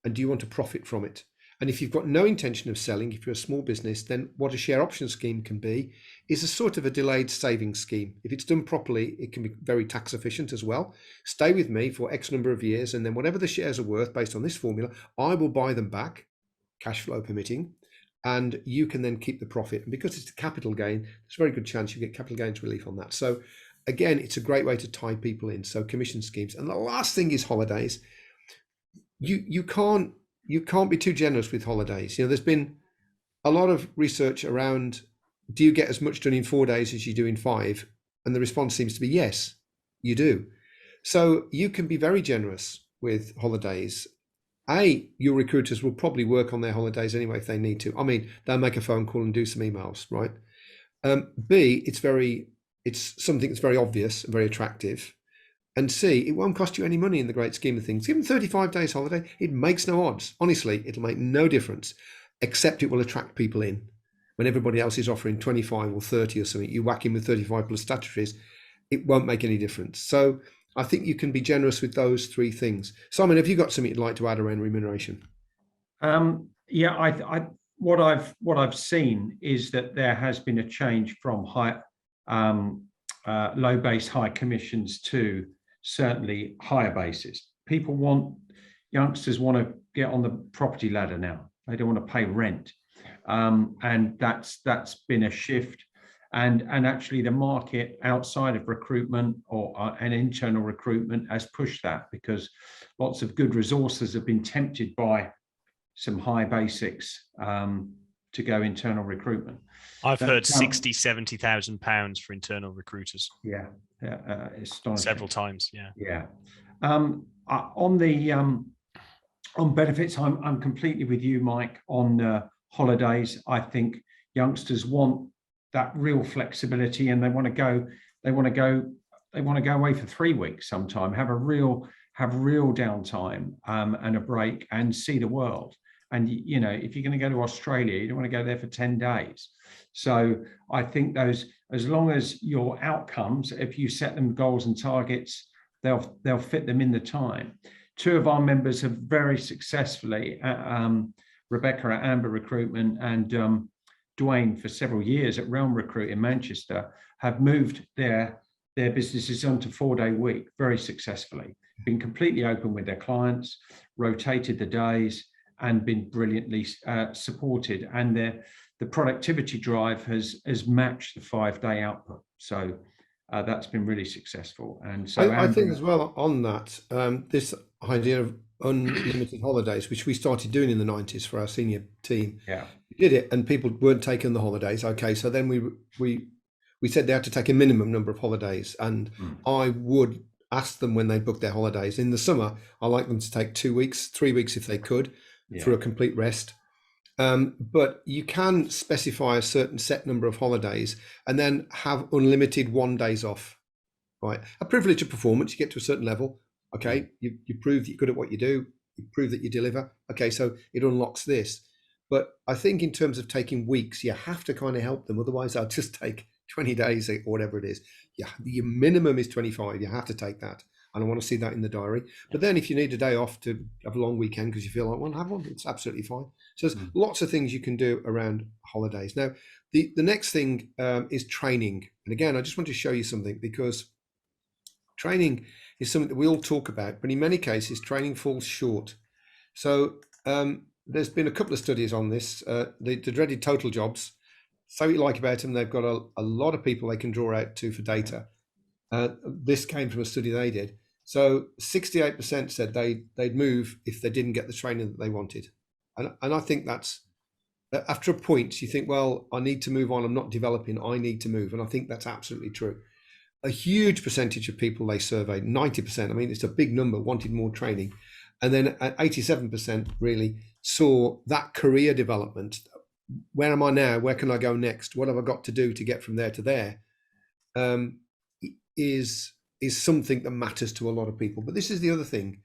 and do you want to profit from it? And if you've got no intention of selling, if you're a small business, then what a share option scheme can be is a sort of a delayed savings scheme. If it's done properly, it can be very tax efficient as well. Stay with me for X number of years, and then whatever the shares are worth based on this formula, I will buy them back, cash flow permitting, and you can then keep the profit. And because it's a capital gain, there's a very good chance you get capital gains relief on that. So again, it's a great way to tie people in. So commission schemes. And the last thing is holidays. You can't be too generous with holidays. You know, there's been a lot of research around, do you get as much done in 4 days as you do in 5? And the response seems to be yes, you do. So you can be very generous with holidays. Your recruiters will probably work on their holidays anyway if they need to. I mean, they'll make a phone call and do some emails, right? B, it's something that's very obvious and very attractive. And C, it won't cost you any money in the great scheme of things. Give them 35 days holiday. It makes no odds. Honestly, it'll make no difference, except it will attract people in. When everybody else is offering 25 or 30 or something, you whack in with 35 plus statutories, it won't make any difference. So I think you can be generous with those 3 things. Simon, have you got something you'd like to add around remuneration? Yeah, what I've seen is that there has been a change from low base, high commissions to certainly higher bases. Youngsters want to get on the property ladder now. They don't want to pay rent, and that's been a shift. And actually, the market outside of recruitment or an internal recruitment has pushed that, because lots of good resources have been tempted by some high basics to go internal recruitment. I've heard £60,000-70,000 for internal recruiters. Yeah, astonishing. Several times. Yeah. On benefits, I'm completely with you, Mike. On holidays, I think youngsters want that real flexibility, and they want to go away for 3 weeks sometime, have real downtime and a break, and see the world. And you know, if you're going to go to Australia, you don't want to go there for 10 days. So I think those, as long as your outcomes, if you set them goals and targets, they'll fit them in the time. 2 of our members have very successfully, Rebecca at Amber Recruitment and Dwayne for several years at Realm Recruit in Manchester, have moved their their businesses onto 4-day week very successfully, been completely open with their clients, rotated the days, and been brilliantly supported. And the productivity drive has matched the 5-day output. So that's been really successful. And so I think as well on that, this idea of unlimited holidays, which we started doing in the 90s for our senior team. Yeah. We did it and people weren't taking the holidays. Okay, so then we said they had to take a minimum number of holidays, and I would ask them when they book their holidays. In the summer, I like them to take 2 weeks, 3 weeks if they could, for a complete rest. But you can specify a certain set number of holidays and then have unlimited 1 days off, right? A privilege of performance, you get to a certain level. Okay, you prove that you're good at what you do, you prove that you deliver. Okay, so it unlocks this. But I think in terms of taking weeks, you have to kind of help them. Otherwise, I'll just take 20 days or whatever it is. Yeah, your minimum is 25. You have to take that. And I want to see that in the diary. But then if you need a day off to have a long weekend because you feel like, well, have one, it's absolutely fine. So there's lots of things you can do around holidays. Now, the next thing is training. And again, I just want to show you something, because training is something that we all talk about, but in many cases, training falls short. So there's been a couple of studies on this, the dreaded total jobs. So what you like about them, they've got a lot of people they can draw out to for data. This came from a study they did. So 68% said they'd move if they didn't get the training that they wanted. And I think that's, after a point, you think, well, I need to move on. I'm not developing. I need to move. And I think that's absolutely true. A huge percentage of people they surveyed, 90%, I mean, it's a big number, wanted more training. And then at 87% really saw that career development. Where am I now? Where can I go next? What have I got to do to get from there to there? Is something that matters to a lot of people. But this is the other thing.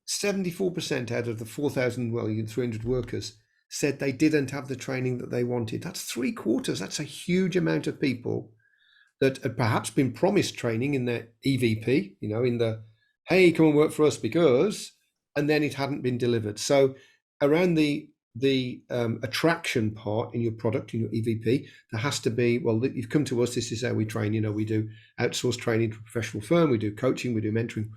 74% out of the 4,300 workers said they didn't have the training that they wanted. That's 3/4. That's a huge amount of people that had perhaps been promised training in their EVP, in the, hey, come and work for us because, and then it hadn't been delivered. So around the attraction part in your product, in your EVP, there has to be, well, you've come to us, this is how we train. We do outsourced training to a professional firm, we do coaching, we do mentoring,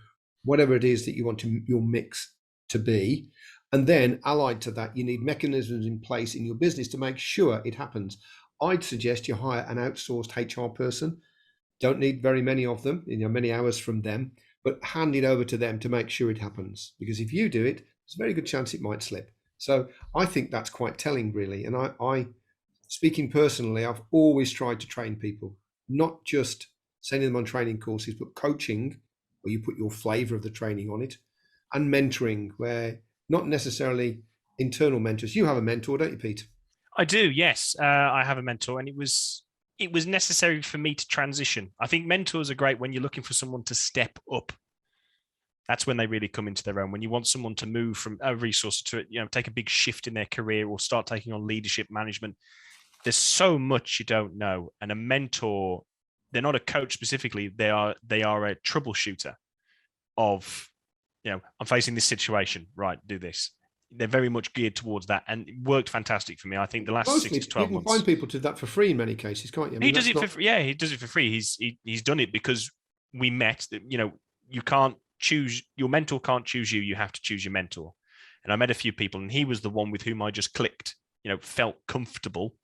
whatever it is that you want your mix to be. And then allied to that, you need mechanisms in place in your business to make sure it happens. I'd suggest you hire an outsourced HR person. Don't need very many of them, many hours from them, but hand it over to them to make sure it happens. Because if you do it, there's a very good chance it might slip. So I think that's quite telling, really. And I speaking personally, I've always tried to train people, not just sending them on training courses, but coaching, where you put your flavor of the training on it, and mentoring, where not necessarily internal mentors. You have a mentor, don't you, Pete? I do, yes. I have a mentor, and it was necessary for me to transition. I think mentors are great when you're looking for someone to step up. That's when they really come into their own. When you want someone to move from a resource to, take a big shift in their career or start taking on leadership management, there's so much you don't know. And a mentor, they're not a coach specifically. They are a troubleshooter of, I'm facing this situation, right? Do this. They're very much geared towards that, and it worked fantastic for me. I think the last 6 to 12 months. You can find people to do that for free in many cases, can't you? He does it for free. Yeah, he does it for free. He's done it because we met. You can't choose, your mentor can't choose you. You have to choose your mentor. And I met a few people, and he was the one with whom I just clicked. Felt comfortable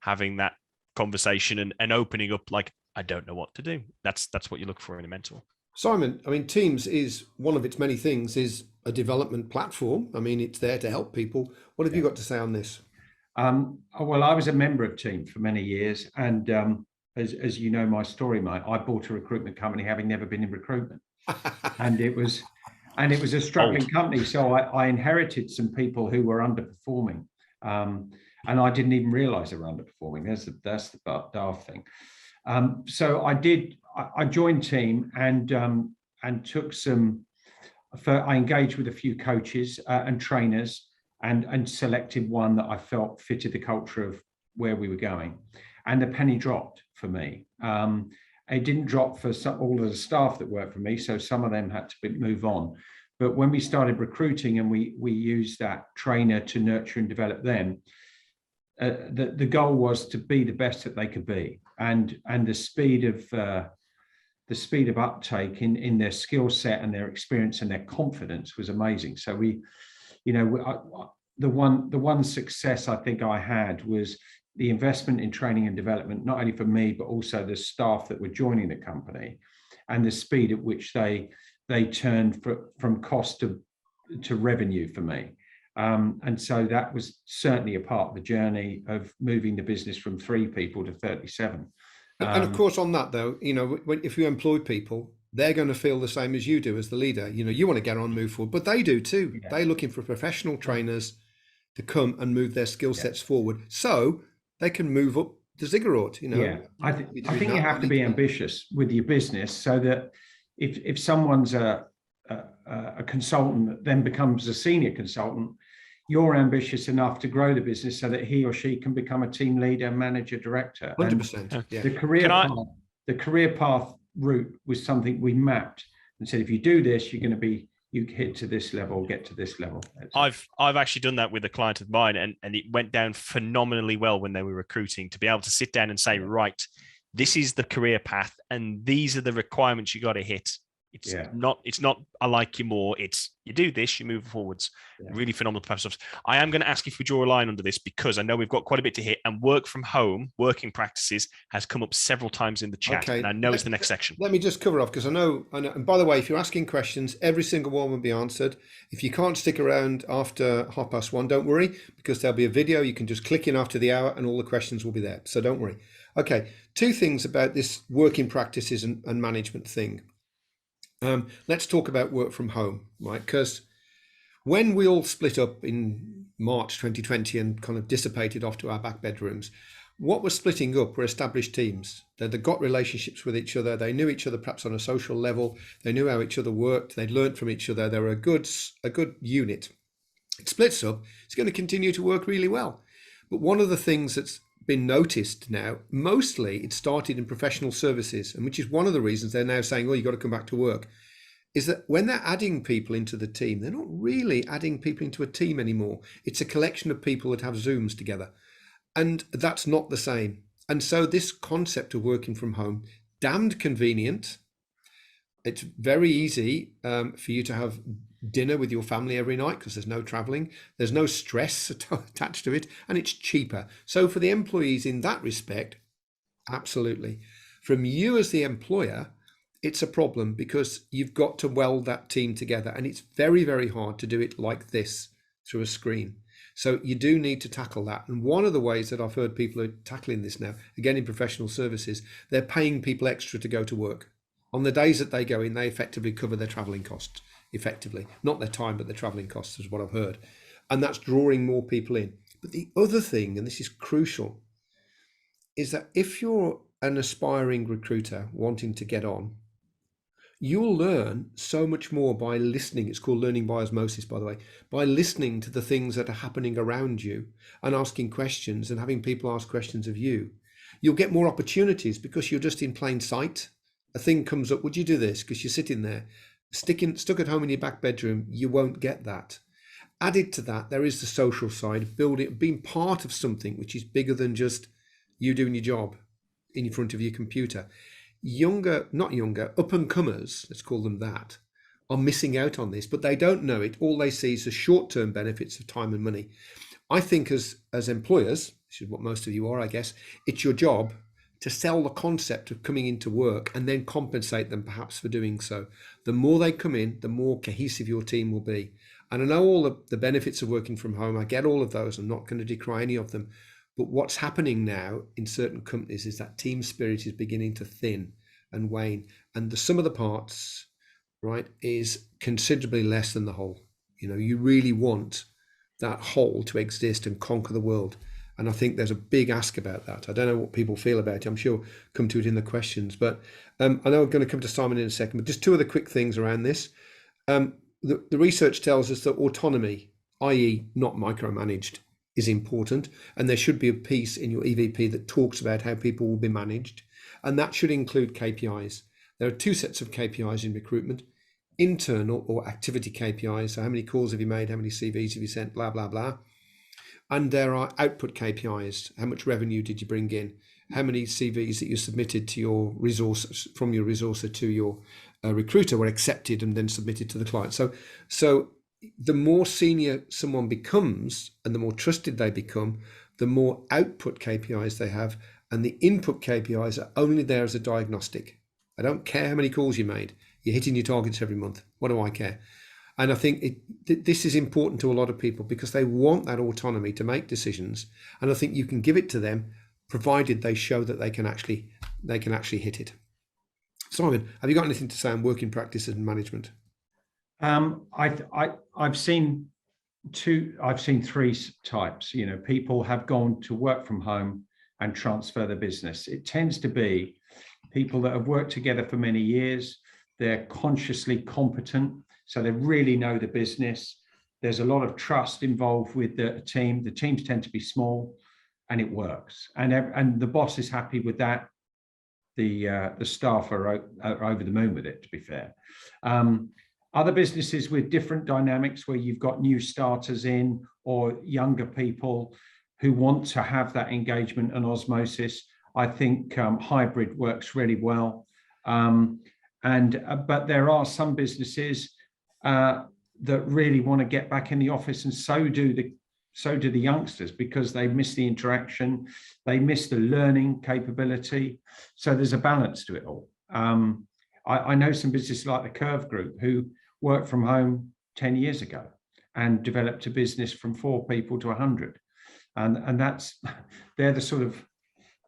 having that conversation and opening up. Like, I don't know what to do. That's what you look for in a mentor. Simon, I mean, Teams is one of its many things, is a development platform. I mean, it's there to help people. What have you got to say on this? Well, I was a member of Teams for many years. And as you know, my story, mate, I bought a recruitment company having never been in recruitment. and it was a struggling company. So I inherited some people who were underperforming. And I didn't even realize they were underperforming. That's the daft thing. So I joined Team and took some. I engaged with a few coaches and trainers and selected one that I felt fitted the culture of where we were going. And the penny dropped for me. It didn't drop for all of the staff that worked for me, so some of them had to move on. But when we started recruiting and we used that trainer to nurture and develop them, the goal was to be the best that they could be. And the speed of the speed of uptake in their skill set and their experience and their confidence was amazing. So the one success I think I had was the investment in training and development, not only for me, but also the staff that were joining the company, and the speed at which they turned from cost to revenue for me. And so that was certainly a part of the journey of moving the business from 3 people to 37. And of course, on that though, if you employ people, they're going to feel the same as you do as the leader. You want to get on and move forward, but they do too. Yeah. They're looking for professional trainers to come and move their skill sets forward, so they can move up the ziggurat. I think you have to be ambitious with your business, so that if someone's a consultant that then becomes a senior consultant, you're ambitious enough to grow the business so that he or she can become a team leader, manager, director. 100%. Yeah. The career path route was something we mapped and said, if you do this, you get to this level, get to this level. I've actually done that with a client of mine, and it went down phenomenally well when they were recruiting, to be able to sit down and say, right, this is the career path and these are the requirements you got to hit. It's not I like you more, it's you do this, you move forwards. Really phenomenal stuff. I am going to ask if we draw a line under this, because I know we've got quite a bit to hit, and work from home, working practices has come up several times in the chat. Okay. And I know it's the next section. Let me just cover off, because I know. And by the way, if you're asking questions, every single one will be answered. If you can't stick around after 1:30, don't worry, because there'll be a video. You can just click in after the hour and all the questions will be there. So don't worry. Okay, 2 things about this working practices and management thing. Let's talk about work from home, right? Because when we all split up in March 2020 and kind of dissipated off to our back bedrooms, what was splitting up were established teams. They'd got relationships with each other. They knew each other perhaps on a social level. They knew how each other worked. They'd learned from each other. They were a good unit. It splits up. It's going to continue to work really well. But one of the things that's been noticed now, mostly it started in professional services, and which is one of the reasons they're now saying, oh, you've got to come back to work, is that when they're adding people into the team, they're not really adding people into a team anymore. It's a collection of people that have Zooms together, and that's not the same. And so this concept of working from home, damned convenient. It's very easy for you to have dinner with your family every night because there's no traveling, there's no stress attached to it, and it's cheaper. So for the employees in that respect, absolutely. From you as the employer, it's a problem, because you've got to weld that team together, and it's very, very hard to do it like this through a screen. So you do need to tackle that. And one of the ways that I've heard people are tackling this now, again in professional services, they're paying people extra to go to work. On the days that they go in, they effectively cover their traveling costs. Effectively, not their time, but their traveling costs is what I've heard. And that's drawing more people in. But the other thing, and this is crucial, is that if you're an aspiring recruiter wanting to get on, you'll learn so much more by listening. It's called learning by osmosis, by the way, by listening to the things that are happening around you and asking questions and having people ask questions of you. You'll get more opportunities because you're just in plain sight. A thing comes up, would you do this? Because you're sitting there. Stuck at home in your back bedroom, you won't get that. Added to that, there is the social side, being part of something which is bigger than just you doing your job in front of your computer. Up and comers, let's call them that, are missing out on this, but they don't know it. All they see is the short-term benefits of time and money. I think as employers, which is what most of you are, I guess, it's your job to sell the concept of coming into work and then compensate them perhaps for doing so. The more they come in, the more cohesive your team will be. And I know all the benefits of working from home. I get all of those. I'm not going to decry any of them. But what's happening now in certain companies is that team spirit is beginning to thin and wane. And the sum of the parts, right, is considerably less than the whole. You really want that whole to exist and conquer the world. And I think there's a big ask about that. I don't know what people feel about it. I'm sure we'll come to it in the questions. But I know I'm going to come to Simon in a second. But just 2 other quick things around this. The research tells us that autonomy, i.e. not micromanaged, is important. And there should be a piece in your EVP that talks about how people will be managed. And that should include KPIs. There are 2 sets of KPIs in recruitment. Internal or activity KPIs. So how many calls have you made? How many CVs have you sent? Blah, blah, blah. And there are output KPIs. How much revenue did you bring in? how many CVs that you submitted to your resource from your resourcer to your recruiter were accepted and then submitted to the client. So the more senior someone becomes and the more trusted they become, the more output KPIs they have, and the input KPIs are only there as a diagnostic. I don't care how many calls you made. You're hitting your targets every month. What do I care? And I think this is important to a lot of people because they want that autonomy to make decisions. And I think you can give it to them, provided they show that they can actually hit it. Simon, have you got anything to say on working practices and management? I've seen three types. You know, people have gone to work from home and transfer the business. It tends to be people that have worked together for many years. They're consciously competent, so they really know the business. There's a lot of trust involved with the team. The teams tend to be small, and it works. And the boss is happy with that. The staff are over the moon with it, to be fair. Other businesses with different dynamics, where you've got new starters in or younger people who want to have that engagement and osmosis, I think hybrid works really well. But there are some businesses that really want to get back in the office, and so do the youngsters, because they miss the interaction, they miss the learning capability. So there's a balance to it all. I know some businesses like the Curve Group who worked from home 10 years ago and developed a business from 4 people to 100. And they're the sort of,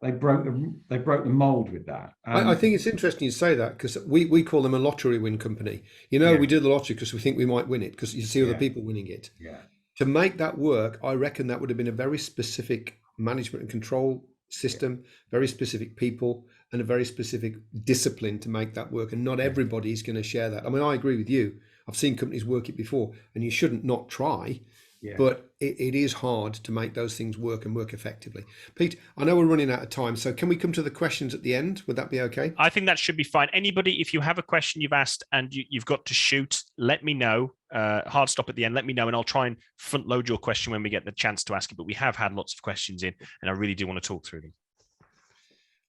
they broke the mold with that. I think it's interesting you say that, because we call them a lottery win company. You know, we do the lottery because we think we might win it, because you see other people winning it. Yeah. To make that work, I reckon that would have been a very specific management and control system, very specific people, and a very specific discipline to make that work. And not everybody is going to share that. I mean, I agree with you. I've seen companies work it before, and you shouldn't not try. Yeah. But it is hard to make those things work and work effectively. Pete, I know we're running out of time, so can we come to the questions at the end? Would that be okay? I think that should be fine. Anybody, if you have a question you've asked and you've got to shoot, let me know. Hard stop at the end, let me know, and I'll try and front load your question when we get the chance to ask it. But we have had lots of questions in, and I really do want to talk through them.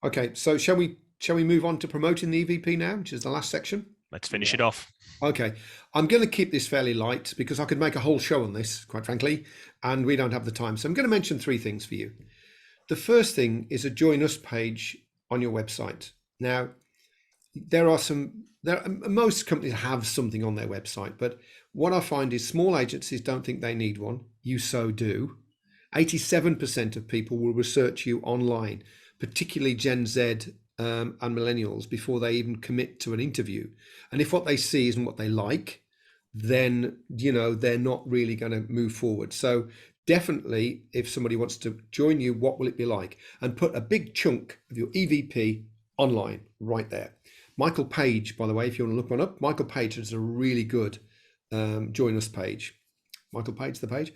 Okay, so shall we move on to promoting the EVP now, which is the last section? Let's finish it off. Okay, I'm going to keep this fairly light because I could make a whole show on this, quite frankly, and we don't have the time. So I'm going to mention 3 things for you. The first thing is a Join Us page on your website. Now, most companies have something on their website, but what I find is small agencies don't think they need one. You so do. 87% of people will research you online, particularly Gen Z and millennials, before they even commit to an interview. And if what they see isn't what they like, then they're not really going to move forward. So definitely, if somebody wants to join you, what will it be like? And put a big chunk of your EVP online right there. Michael Page, by the way, if you want to look one up, Michael Page is a really good Join Us page. Michael Page, the page.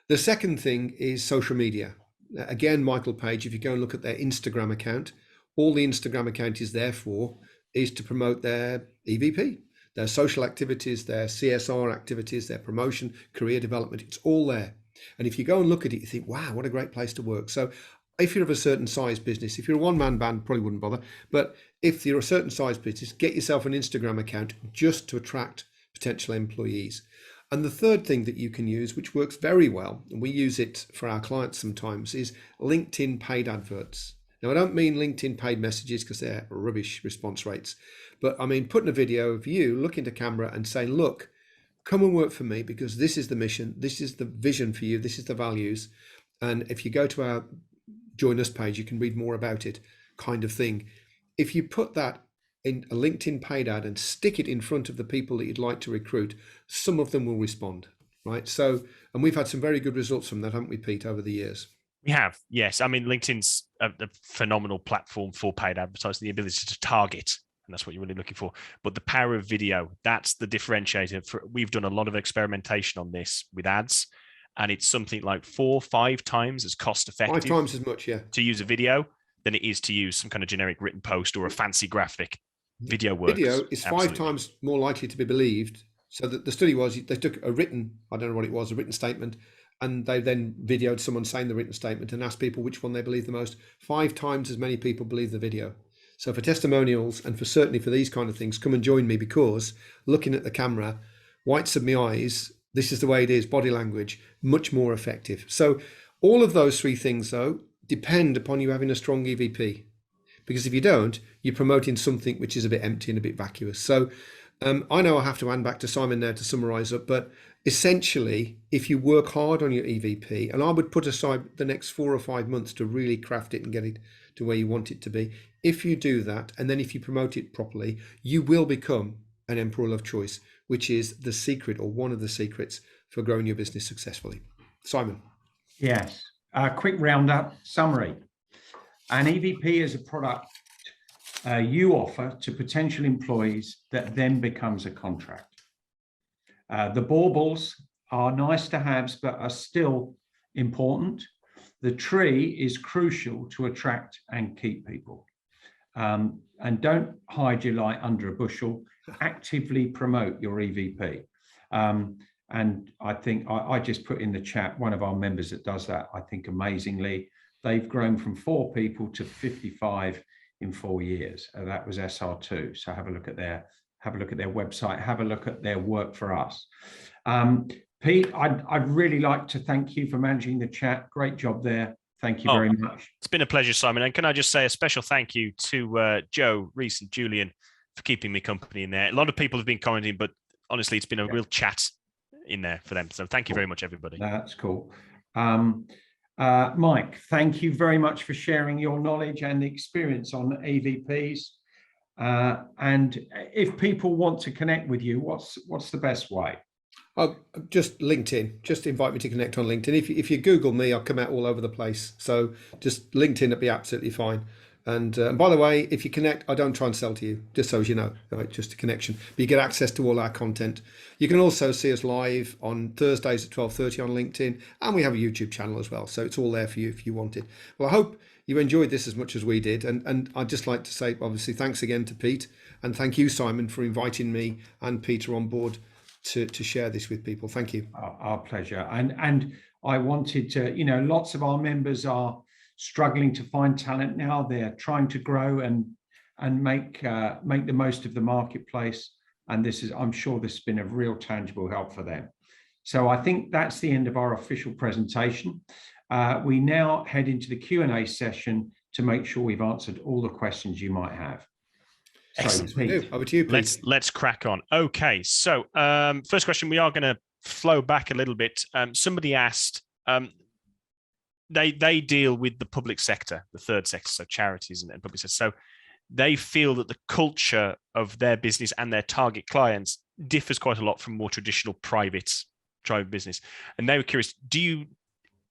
The second thing is social media. Again, Michael Page, if you go and look at their Instagram account, all the Instagram account is there for is to promote their EVP, their social activities, their CSR activities, their promotion, career development. It's all there. And if you go and look at it, you think, wow, what a great place to work. So if you're of a certain size business, if you're a one-man band, probably wouldn't bother. But if you're a certain size business, get yourself an Instagram account just to attract potential employees. And the third thing that you can use, which works very well, and we use it for our clients sometimes, is LinkedIn paid adverts. Now, I don't mean LinkedIn paid messages because they're rubbish response rates, but I mean putting a video of you looking to camera and saying, look, come and work for me because this is the mission, this is the vision for you, this is the values. And if you go to our Join Us page, you can read more about it, kind of thing. If you put that in a LinkedIn paid ad and stick it in front of the people that you'd like to recruit, some of them will respond, right? So, and we've had some very good results from that, haven't we, Pete, over the years? We have, yes. I mean, LinkedIn's a phenomenal platform for paid advertising, the ability to target, and that's what you're really looking for. But the power of video, that's the differentiator. We've done a lot of experimentation on this with ads, and it's something like 4 or 5 times as cost effective. 5 times as much, yeah, to use a video than it is to use some kind of generic written post or a fancy graphic. Video works. Video is absolutely 5 times more likely to be believed. So that the study was, they took a written, I don't know what it was, a written statement, and they then videoed someone saying the written statement and asked people which one they believe the most. 5 times as many people believe the video. So for testimonials and for certainly for these kind of things, come and join me, because looking at the camera, whites of my eyes, this is the way it is, body language, much more effective. So all of those 3 things, though, depend upon you having a strong EVP. Because if you don't, you're promoting something which is a bit empty and a bit vacuous. So I know I have to hand back to Simon now to summarise up, but essentially, if you work hard on your EVP, and I would put aside the next 4 or 5 months to really craft it and get it to where you want it to be, if you do that, and then if you promote it properly, you will become an employer of choice, which is the secret, or one of the secrets, for growing your business successfully. Simon. Yes. A quick roundup summary. An EVP is a product you offer to potential employees that then becomes a contract. The baubles are nice to haves, but are still important. The tree is crucial to attract and keep people. And don't hide your light under a bushel. Actively promote your EVP. And I think I just put in the chat, one of our members that does that, I think amazingly. They've grown from 4 people to 55 in 4 years. That was SR2. So have a look at their website, have a look at their work for us. Pete, I'd really like to thank you for managing the chat. Great job there. Thank you very much. It's been a pleasure, Simon. And can I just say a special thank you to Joe, Reese, and Julian for keeping me company in there. A lot of people have been commenting, but honestly, it's been a real chat in there for them. So thank you very much, everybody. That's cool. Mike, thank you very much for sharing your knowledge and experience on EVPs. And if people want to connect with you, what's the best way? Just LinkedIn. Just invite me to connect on LinkedIn. If you Google me, I'll come out all over the place. So just LinkedIn would be absolutely fine. And by the way, if you connect, I don't try and sell to you, just so as you know, right? Just a connection. But you get access to all our content. You can also see us live on Thursdays at 12:30 on LinkedIn, and we have a YouTube channel as well. So it's all there for you if you want it. Well, I hope you enjoyed this as much as we did. And I'd just like to say, obviously, thanks again to Pete, and thank you, Simon, for inviting me and Peter on board to share this with people. Thank you. Our pleasure. And I wanted to, lots of our members are struggling to find talent now. They're trying to grow and make the most of the marketplace. And I'm sure this has been a real tangible help for them. So I think that's the end of our official presentation. We now head into the Q&A session to make sure we've answered all the questions you might have. Excellent. Pete. Over to you, Pete. Let's crack on. Okay, so first question, we are going to flow back a little bit. Somebody asked, they deal with the public sector, the third sector, so charities and public sector. So they feel that the culture of their business and their target clients differs quite a lot from more traditional private business. And they were curious,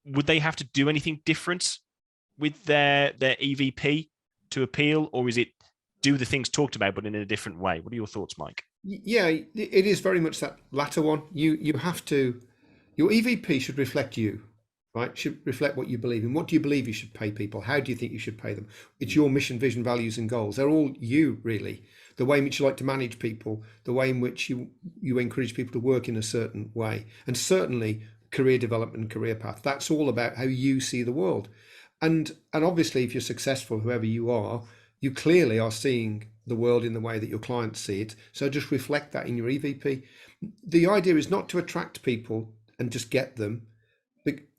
would they have to do anything different with their EVP to appeal, or is it do the things talked about but in a different way? What are your thoughts, Mike? Yeah, it is very much that latter one. You have to, your EVP should reflect you. Right, should reflect what you believe in. What do you believe you should pay people? How do you think you should pay them? It's your mission, vision, values, and goals. They're all you, really. The way in which you like to manage people, the way in which you encourage people to work in a certain way, and certainly career development and career path. That's all about how you see the world. And obviously, if you're successful, whoever you are, you clearly are seeing the world in the way that your clients see it. So just reflect that in your EVP. The idea is not to attract people and just get them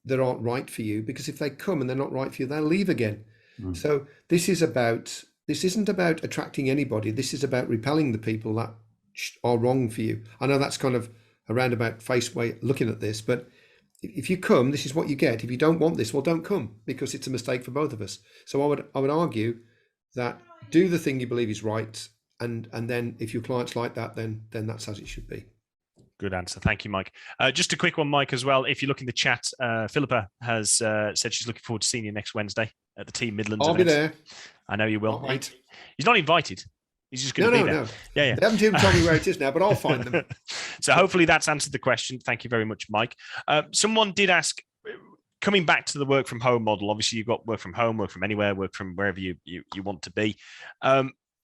that aren't right for you, because if they come and they're not right for you, they'll leave again. So this isn't about attracting anybody. This is about repelling the people that are wrong for you. I know that's kind of a roundabout face way of looking at this, but if you come, this is what you get. If you don't want this, well, don't come, because it's a mistake for both of us. So I would argue that do the thing you believe is right, and then if your clients like that, then that's as it should be. Good answer. Thank you, Mike. Just a quick one, Mike, as well. If you look in the chat, Philippa has said she's looking forward to seeing you next Wednesday at the Team Midlands I'll event. be there. I know you will. Right. He's not invited. He's just going to be there. No. Yeah. They haven't even told me where it is now, but I'll find them. So hopefully that's answered the question. Thank you very much, Mike. Someone did ask, coming back to the work from home model, obviously you've got work from home, work from anywhere, work from wherever you want to be.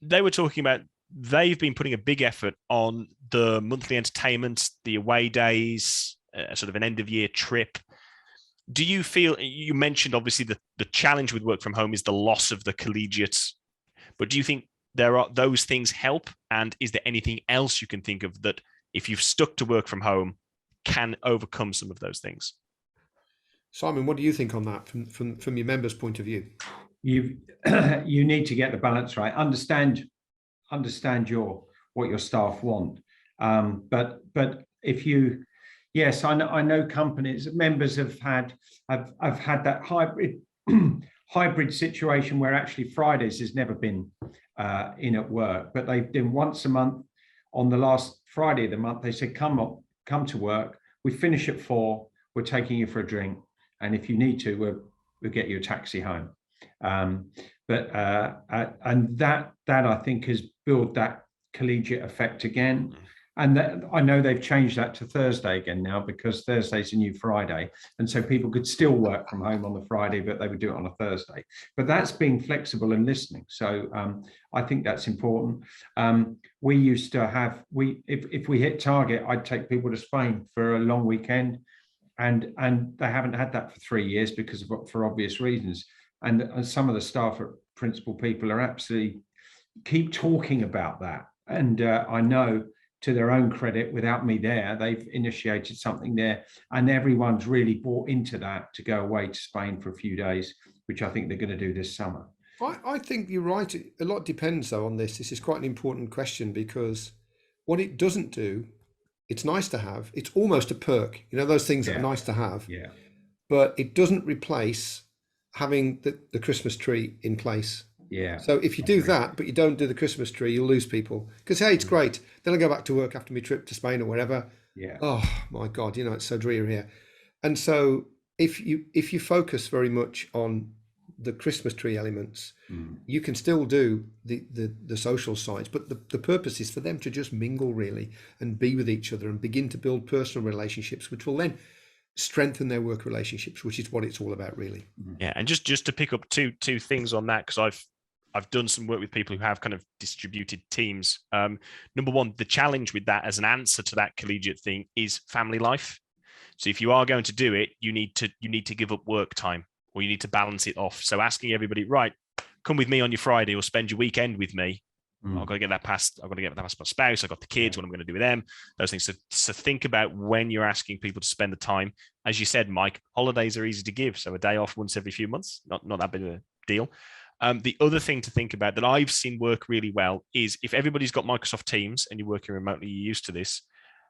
They were talking about they've been putting a big effort on the monthly entertainment, the away days, sort of an end of year trip. Do you feel, you mentioned obviously the challenge with work from home is the loss of the collegiate, but do you think those things help? And is there anything else you can think of that, if you've stuck to work from home, can overcome some of those things? Simon, what do you think on that from your members' point of view? You you need to get the balance right. Understand what your staff want. But if you, yes, I know companies, members have had that hybrid situation where actually Fridays has never been in at work, but they've done once a month. On the last Friday of the month, they said, come to work. We finish at 4. We're taking you for a drink, and if you need to, we'll get you a taxi home. And that I think has built that collegiate effect again. And I know they've changed that to Thursday again now, because Thursday's a new Friday. And so people could still work from home on the Friday, but they would do it on a Thursday. But that's being flexible and listening. So I think that's important. We used to have, if we hit target, I'd take people to Spain for a long weekend. And they haven't had that for 3 years for obvious reasons. And some of the staff, principal people, are absolutely keep talking about that. And I know, to their own credit, without me there, they've initiated something there, and everyone's really bought into that, to go away to Spain for a few days, which I think they're going to do this summer. I think you're right. A lot depends though on this. This is quite an important question, because what it doesn't do, it's nice to have. It's almost a perk. You know, those things that are nice to have. Yeah. But it doesn't replace having the Christmas tree in place. Yeah. So if you do that, but you don't do the Christmas tree, you'll lose people. Because, hey, it's great. Then I go back to work after my trip to Spain or wherever. Yeah. Oh my God, you know, it's so dreary here. And so if you focus very much on the Christmas tree elements, you can still do the social sides, but the purpose is for them to just mingle really and be with each other and begin to build personal relationships, which will then strengthen their work relationships, which is what it's all about really. Yeah. And just to pick up two things on that, because I've done some work with people who have kind of distributed teams. Number one, the challenge with that as an answer to that collegiate thing is family life. So if you are going to do it, you need to give up work time, or you need to balance it off. So asking everybody, right, come with me on your Friday or spend your weekend with me. I've got to get that past my spouse. I've got the kids, what I'm going to do with them, those things. So think about when you're asking people to spend the time. As you said, Mike, holidays are easy to give. So a day off once every few months, not that big of a deal. The other thing to think about that I've seen work really well is, if everybody's got Microsoft Teams and you're working remotely, you're used to this,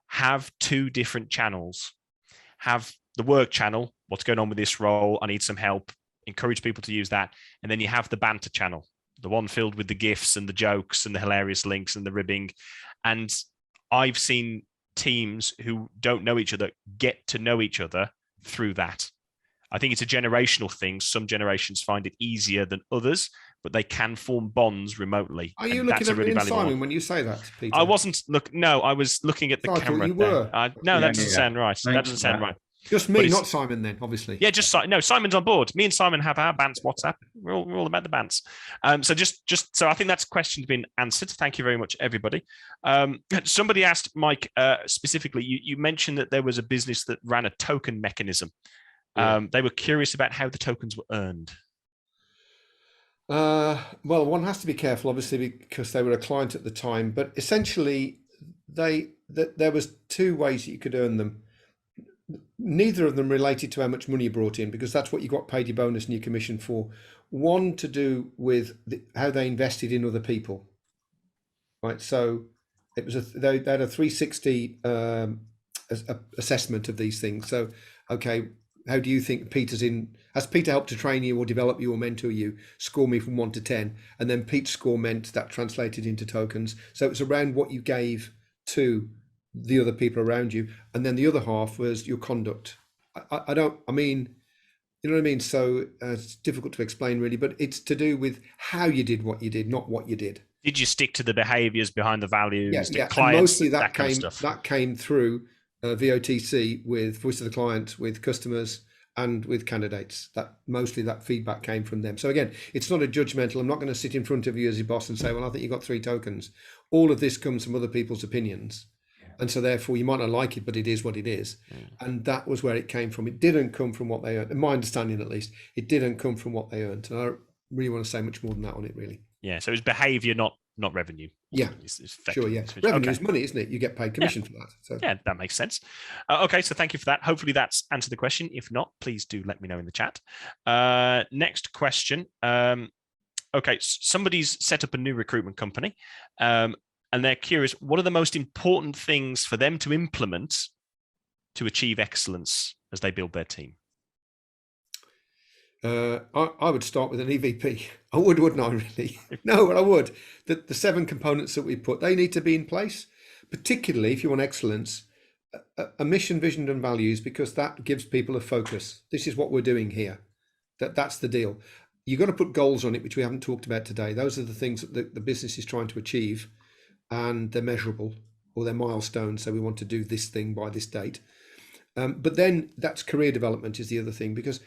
have 2 different channels. Have the work channel, what's going on with this role, I need some help, encourage people to use that. And then you have the banter channel, the one filled with the GIFs and the jokes and the hilarious links and the ribbing. And I've seen teams who don't know each other get to know each other through that. I think it's a generational thing. Some generations find it easier than others, but they can form bonds remotely. Are you looking at me, Simon, when you say that, Peter? I wasn't No, I was looking at the camera. You were. No, that doesn't sound right. That doesn't sound right. Just me, not Simon. Then, obviously. Yeah, just no. Simon's on board. Me and Simon have our Bants WhatsApp. We're all about the Bants. So I think that's question's been answered. Thank you very much, everybody. Somebody asked Mike specifically. You mentioned that there was a business that ran a token mechanism. Yeah. They were curious about how the tokens were earned. Well, one has to be careful, obviously, because they were a client at the time. But essentially, there was 2 ways that you could earn them. Neither of them related to how much money you brought in, because that's what you got paid your bonus and your commission for. One to do with how they invested in other people, right? So it was they had a 360 assessment of these things. So, okay, how do you think has Peter helped to train you or develop you or mentor you? Score me from 1 to 10. And then Pete's score meant that translated into tokens. So it's around what you gave to the other people around you. And then the other half was your conduct. You know what I mean? So it's difficult to explain really, but it's to do with how you did what you did, not what you did. Did you stick to the behaviors behind the values, the clients, and mostly that kind came, of stuff? That came through VOTC with voice of the client, with customers and with candidates. Mostly that feedback came from them. So again, it's not a judgmental. I'm not going to sit in front of you as your boss and say, well, I think you got 3 tokens. All of this comes from other people's opinions. And so therefore you might not like it, but it is what it is. And that was where it came from. It didn't come from what they earned. In my understanding, at least, it didn't come from what they earned. And I don't really want to say much more than that on it, really. Yeah. So it's behavior, not revenue. Yeah, sure. Yeah, revenue is money, isn't it? You get paid commission for that. So yeah, that makes sense. Okay, so thank you for that. Hopefully that's answered the question. If not, please do let me know in the chat. Next question. Okay, somebody's set up a new recruitment company, and they're curious, what are the most important things for them to implement to achieve excellence as they build their team? I would start with an EVP. I would, wouldn't I, really? No, but I would. The 7 components that we put, they need to be in place, particularly if you want excellence, a mission, vision, and values, because that gives people a focus. This is what we're doing here. That's the deal. You've got to put goals on it, which we haven't talked about today. Those are the things that the business is trying to achieve, and they're measurable, or they're milestones. So we want to do this thing by this date. But then that's career development is the other thing, because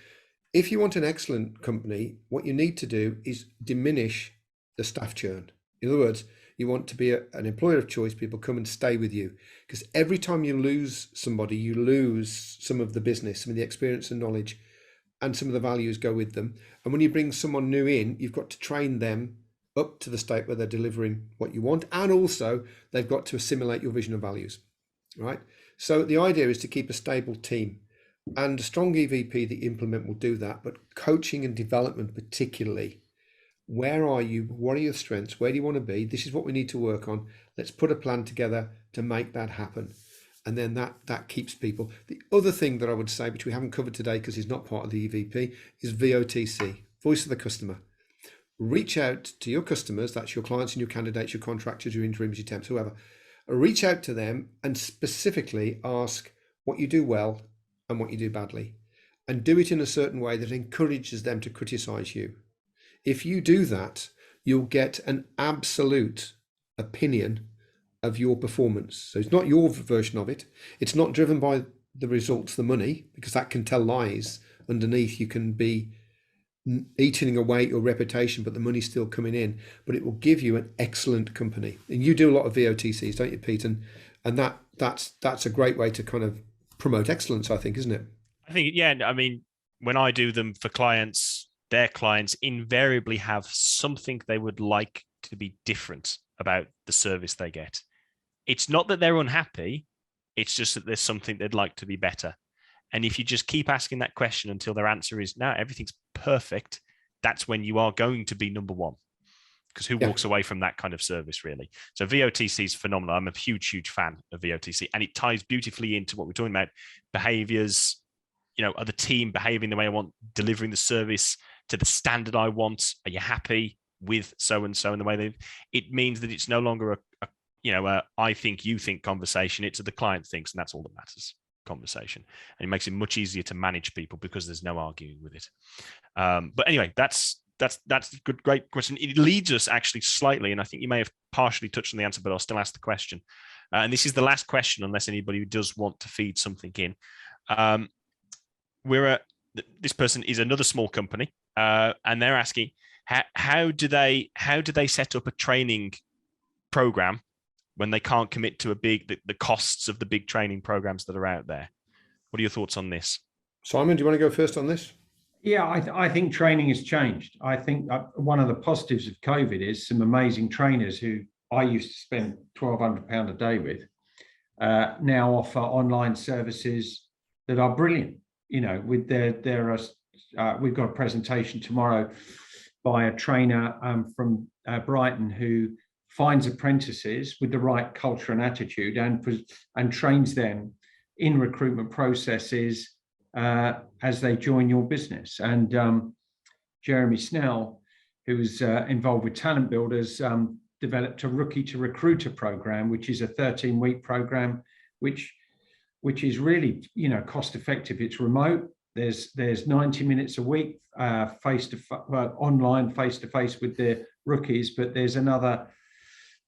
if you want an excellent company, what you need to do is diminish the staff churn. In other words, you want to be an employer of choice. People come and stay with you, because every time you lose somebody, you lose some of the business, some of the experience and knowledge, and some of the values go with them. And when you bring someone new in, you've got to train them up to the state where they're delivering what you want. And also they've got to assimilate your vision and values, right? So the idea is to keep a stable team, and a strong EVP that you implement will do that. But coaching and development, particularly, where are you? What are your strengths? Where do you want to be? This is what we need to work on. Let's put a plan together to make that happen. And then that keeps people. The other thing that I would say, which we haven't covered today because it's not part of the EVP, is VOTC, voice of the customer. Reach out to your customers, that's your clients and your candidates, your contractors, your interims, your temps, whoever. Reach out to them and specifically ask what you do well and what you do badly. And do it in a certain way that encourages them to criticize you. If you do that, you'll get an absolute opinion of your performance. So it's not your version of it. It's not driven by the results, the money, because that can tell lies underneath. You can be eating away your reputation, but the money's still coming in. But it will give you an excellent company. And you do a lot of VOTCs, don't you, Pete? And that's a great way to kind of promote excellence, I think, isn't it? I think, yeah. I mean, when I do them for clients, their clients invariably have something they would like to be different about the service they get. It's not that they're unhappy. It's just that there's something they'd like to be better. And if you just keep asking that question until their answer is, no, everything's perfect, that's when you are going to be number one. Because who walks away from that kind of service, really? So VOTC is phenomenal. I'm a huge, huge fan of VOTC. And it ties beautifully into what we're talking about. Behaviors, are the team behaving the way I want, delivering the service to the standard I want? Are you happy with so-and-so and the way it means that it's no longer a I think you think conversation. It's a the client thinks, and that's all that matters conversation. And it makes it much easier to manage people because there's no arguing with it. But anyway, that's a good, great question. It leads us actually slightly, and I think you may have partially touched on the answer, but I'll still ask the question. And this is the last question, unless anybody does want to feed something in. This person is another small company, and they're asking, how do they set up a training program when they can't commit to the costs of the big training programs that are out there? What are your thoughts on this? Simon, do you want to go first on this? Yeah, I think training has changed. I think one of the positives of COVID is some amazing trainers who I used to spend £1,200 a day with now offer online services that are brilliant. With we've got a presentation tomorrow by a trainer from Brighton who finds apprentices with the right culture and attitude and trains them in recruitment processes as they join your business. And Jeremy Snell, who was involved with Talent Builders, developed a Rookie to Recruiter program, which is a 13-week program, which is really cost effective. It's remote. There's 90 minutes a week online face to face with the rookies, but there's another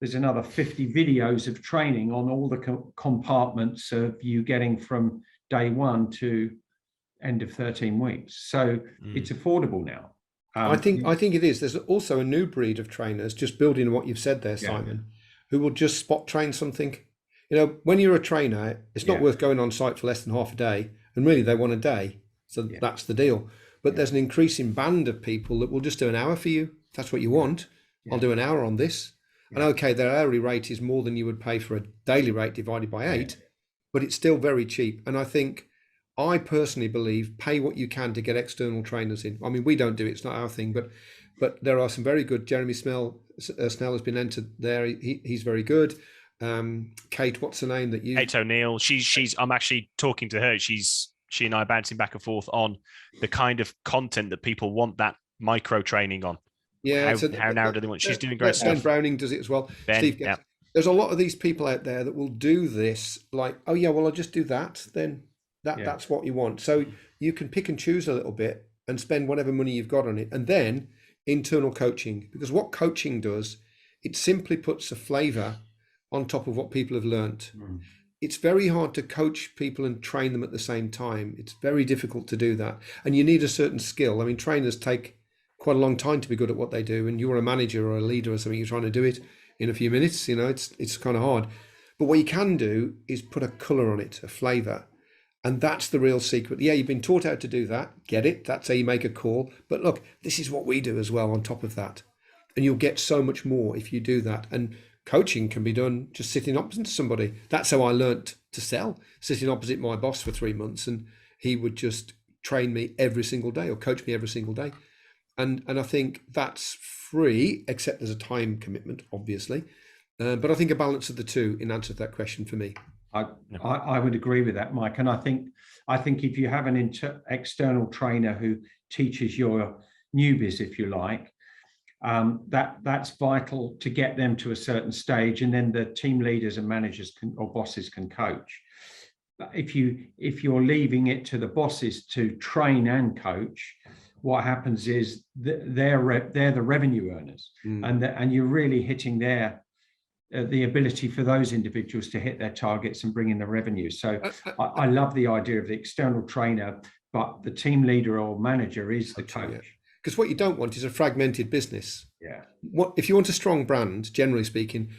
50 videos of training on all the compartments of you getting from day one to end of 13 weeks. So it's affordable now. I think it is. There's also a new breed of trainers, just building on what you've said there, Simon, who will just spot train something. You know, when you're a trainer, it's not Yeah. worth going on site for less than half a day, and really they want a day, so Yeah. that's the deal. But there's an increasing band of people that will just do an hour for you. If that's what you want. I'll do an hour on this. And okay, their hourly rate is more than you would pay for a daily rate divided by 8, but it's still very cheap. And I personally believe pay what you can to get external trainers in. I mean, we don't do it; it's not our thing, but there are some very good. Jeremy Snell has been entered there. He's very good. Kate, what's the name that you? Kate O'Neill. She's. I'm actually talking to her. She and I are bouncing back and forth on the kind of content that people want that micro training on. Yeah, how now do they want? She's doing great stuff. Ben Browning does it as well. Ben, Steve gets, there's a lot of these people out there that will do this, like, oh yeah, well I'll just do that. Then that's what you want. So you can pick and choose a little bit and spend whatever money you've got on it, and then internal coaching, because what coaching does, it simply puts a flavour on top of what people have learnt. It's very hard to coach people and train them at the same time. It's very difficult to do that, and you need a certain skill. I mean, trainers take quite a long time to be good at what they do, and you're a manager or a leader or something, you're trying to do it in a few minutes. You know, it's kind of hard. But what you can do is put a colour on it, a flavour. And that's the real secret. Yeah, you've been taught how to do that. Get it? That's how you make a call. But look, this is what we do as well on top of that. And you'll get so much more if you do that. And coaching can be done just sitting opposite somebody. That's how I learnt to sell, sitting opposite my boss for 3 months. And he would just train me every single day or coach me every single day. And I think that's free, except there's a time commitment, obviously. But I think a balance of the two in answer to that question for me. I would agree with that, Mike. And I think if you have an external trainer who teaches your newbies, if you like, that's vital to get them to a certain stage, and then the team leaders and managers or bosses can coach. But if you're leaving it to the bosses to train and coach, what happens is they're the revenue earners, and you're really hitting the ability for those individuals to hit their targets and bring in the revenue. So I love the idea of the external trainer, but the team leader or manager is the coach. Because what you don't want is a fragmented business. Yeah. What if you want a strong brand? Generally speaking,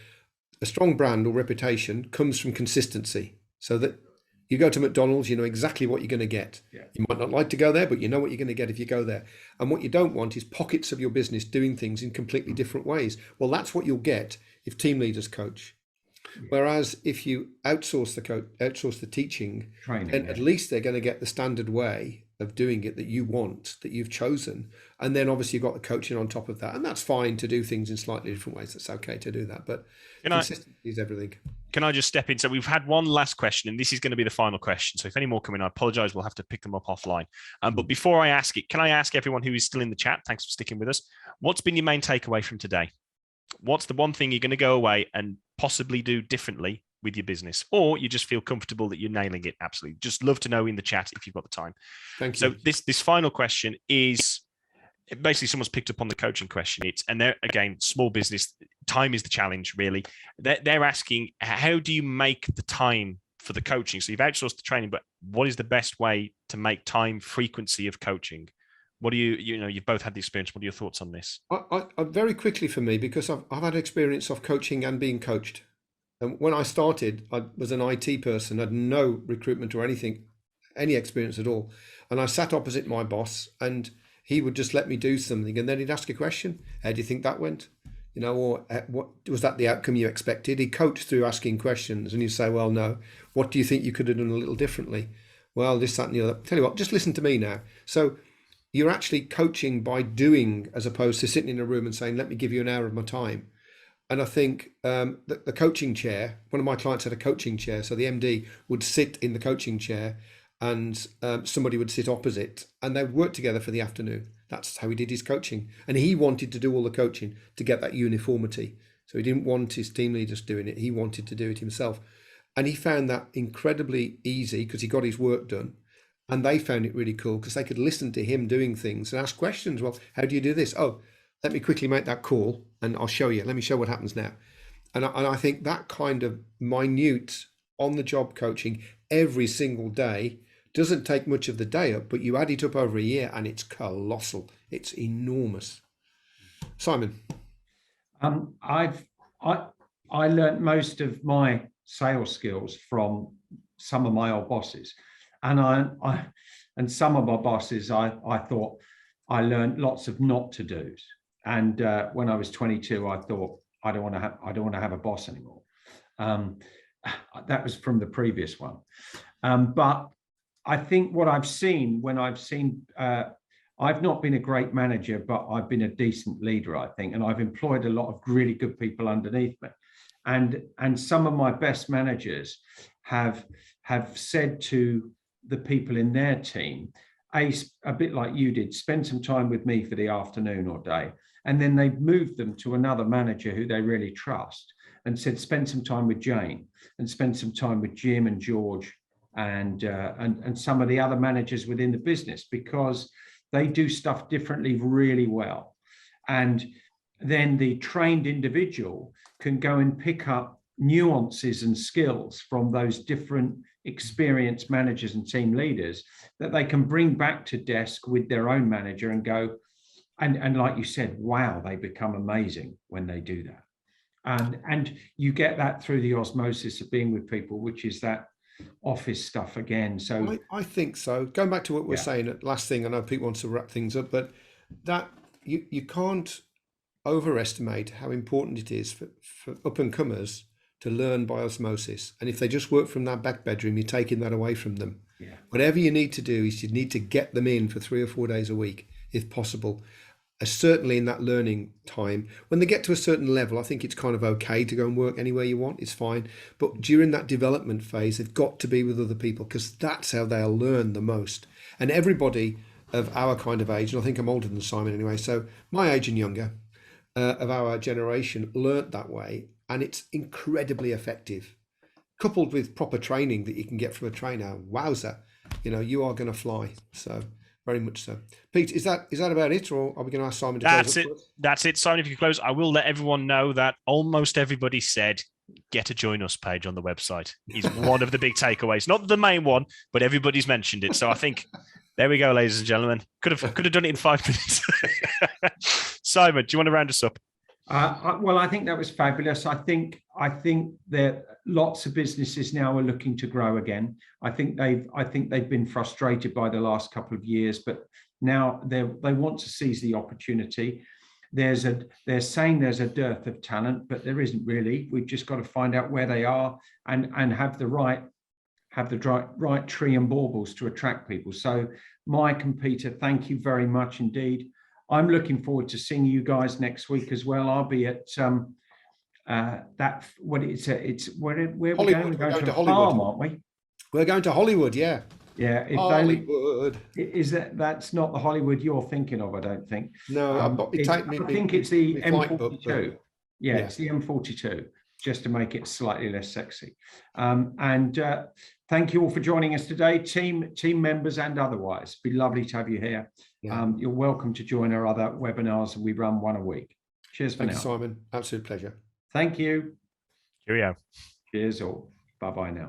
a strong brand or reputation comes from consistency. So that you go to McDonald's, you know exactly what you're going to get. Yeah. You might not like to go there, but you know what you're going to get if you go there. And what you don't want is pockets of your business doing things in completely different ways. Well, that's what you'll get if team leaders coach. Whereas if you outsource the teaching, Training, then at least they're going to get the standard way of doing it that you want, that you've chosen. And then obviously you've got the coaching on top of that. And that's fine to do things in slightly different ways. That's okay to do that. But consistency is everything. Can I just step in? So we've had one last question, and this is going to be the final question. So if any more come in, I apologize. We'll have to pick them up offline. But before I ask it, can I ask everyone who is still in the chat, thanks for sticking with us, what's been your main takeaway from today? What's the one thing you're going to go away and possibly do differently with your business, or you just feel comfortable that you're nailing it? Absolutely. Just love to know in the chat if you've got the time. Thank you. So this final question is basically someone's picked up on the coaching question. And they're, again, small business, time is the challenge, really. They're asking, how do you make the time for the coaching? So you've outsourced the training, but what is the best way to make time, frequency of coaching? What do you've both had the experience. What are your thoughts on this? I very quickly for me, because I've had experience of coaching and being coached. And when I started, I was an IT person, had no recruitment or any experience at all. And I sat opposite my boss, and he would just let me do something, and then he'd ask a question. How do you think that went? You know, or what was that the outcome you expected? He coached through asking questions, and you say, well, no. What do you think you could have done a little differently? Well, this, that, and the other. Tell you what, just listen to me now. So you're actually coaching by doing, as opposed to sitting in a room and saying, let me give you an hour of my time. And I think the coaching chair, one of my clients had a coaching chair. So the MD would sit in the coaching chair, and somebody would sit opposite, and they would work together for the afternoon. That's how he did his coaching. And he wanted to do all the coaching to get that uniformity. So he didn't want his team leaders doing it. He wanted to do it himself. And he found that incredibly easy because he got his work done. And they found it really cool because they could listen to him doing things and ask questions. Well, how do you do this? Oh, let me quickly make that call and I'll show you. Let me show what happens now. And I think that kind of minute on-the-job coaching every single day doesn't take much of the day up, but you add it up over a year and it's colossal. It's enormous. Simon. I learned most of my sales skills from some of my old bosses. And and some of my bosses, I thought I learned lots of not to do's. And when I was 22, I thought I don't want to have a boss anymore. That was from the previous one. But I think what I've seen when I've not been a great manager, but I've been a decent leader, I think, and I've employed a lot of really good people underneath me. And some of my best managers have said to the people in their team, a bit like you did, spend some time with me for the afternoon or day. And then they've moved them to another manager who they really trust and said, spend some time with Jane and spend some time with Jim and George and some of the other managers within the business, because they do stuff differently really well. And then the trained individual can go and pick up nuances and skills from those different experienced managers and team leaders that they can bring back to desk with their own manager and go, and like you said, wow, they become amazing when they do that. And you get that through the osmosis of being with people, which is that office stuff again. So I think so. Going back to what we're saying, last thing, I know people want to wrap things up, but that you can't overestimate how important it is for up and comers to learn by osmosis. And if they just work from that back bedroom, you're taking that away from them. Yeah. Whatever you need to do is you need to get them in for 3 or 4 days a week, if possible. Certainly in that learning time, when they get to a certain level, I think it's kind of okay to go and work anywhere you want. It's fine. But during that development phase, they've got to be with other people, because that's how they'll learn the most. And everybody of our kind of age, and I think I'm older than Simon anyway, so my age and younger, of our generation learnt that way, and it's incredibly effective. Coupled with proper training that you can get from a trainer, wowzer, you are going to fly. So very much so. Pete, is that about it, or are we going to ask Simon to close up for us? That's it, Simon. If you close, I will let everyone know that almost everybody said get a join us page on the website. Is one of the big takeaways, not the main one, but everybody's mentioned it. So I think there we go, ladies and gentlemen. Could have done it in 5 minutes. Simon, do you want to round us up? Well, I think that was fabulous. I think that lots of businesses now are looking to grow again. I think they've been frustrated by the last couple of years, but now they want to seize the opportunity. They're saying there's a dearth of talent, but there isn't really. We've just got to find out where they are and have the right tree and baubles to attract people. So Mike and Peter, thank you very much indeed. I'm looking forward to seeing you guys next week as well. I'll be at where we're going to Hollywood. farm, aren't we? We're going to Hollywood, yeah. Yeah, Hollywood. That's not the Hollywood you're thinking of, I don't think. No, I think it's the M42. Yeah, it's the M42, just to make it slightly less sexy. Thank you all for joining us today, team members and otherwise. It'd be lovely to have you here. Yeah. You're welcome to join our other webinars. We run one a week. Cheers for now. Thank you, Simon. Absolute pleasure. Thank you. Cheerio. Cheers all. Bye-bye now.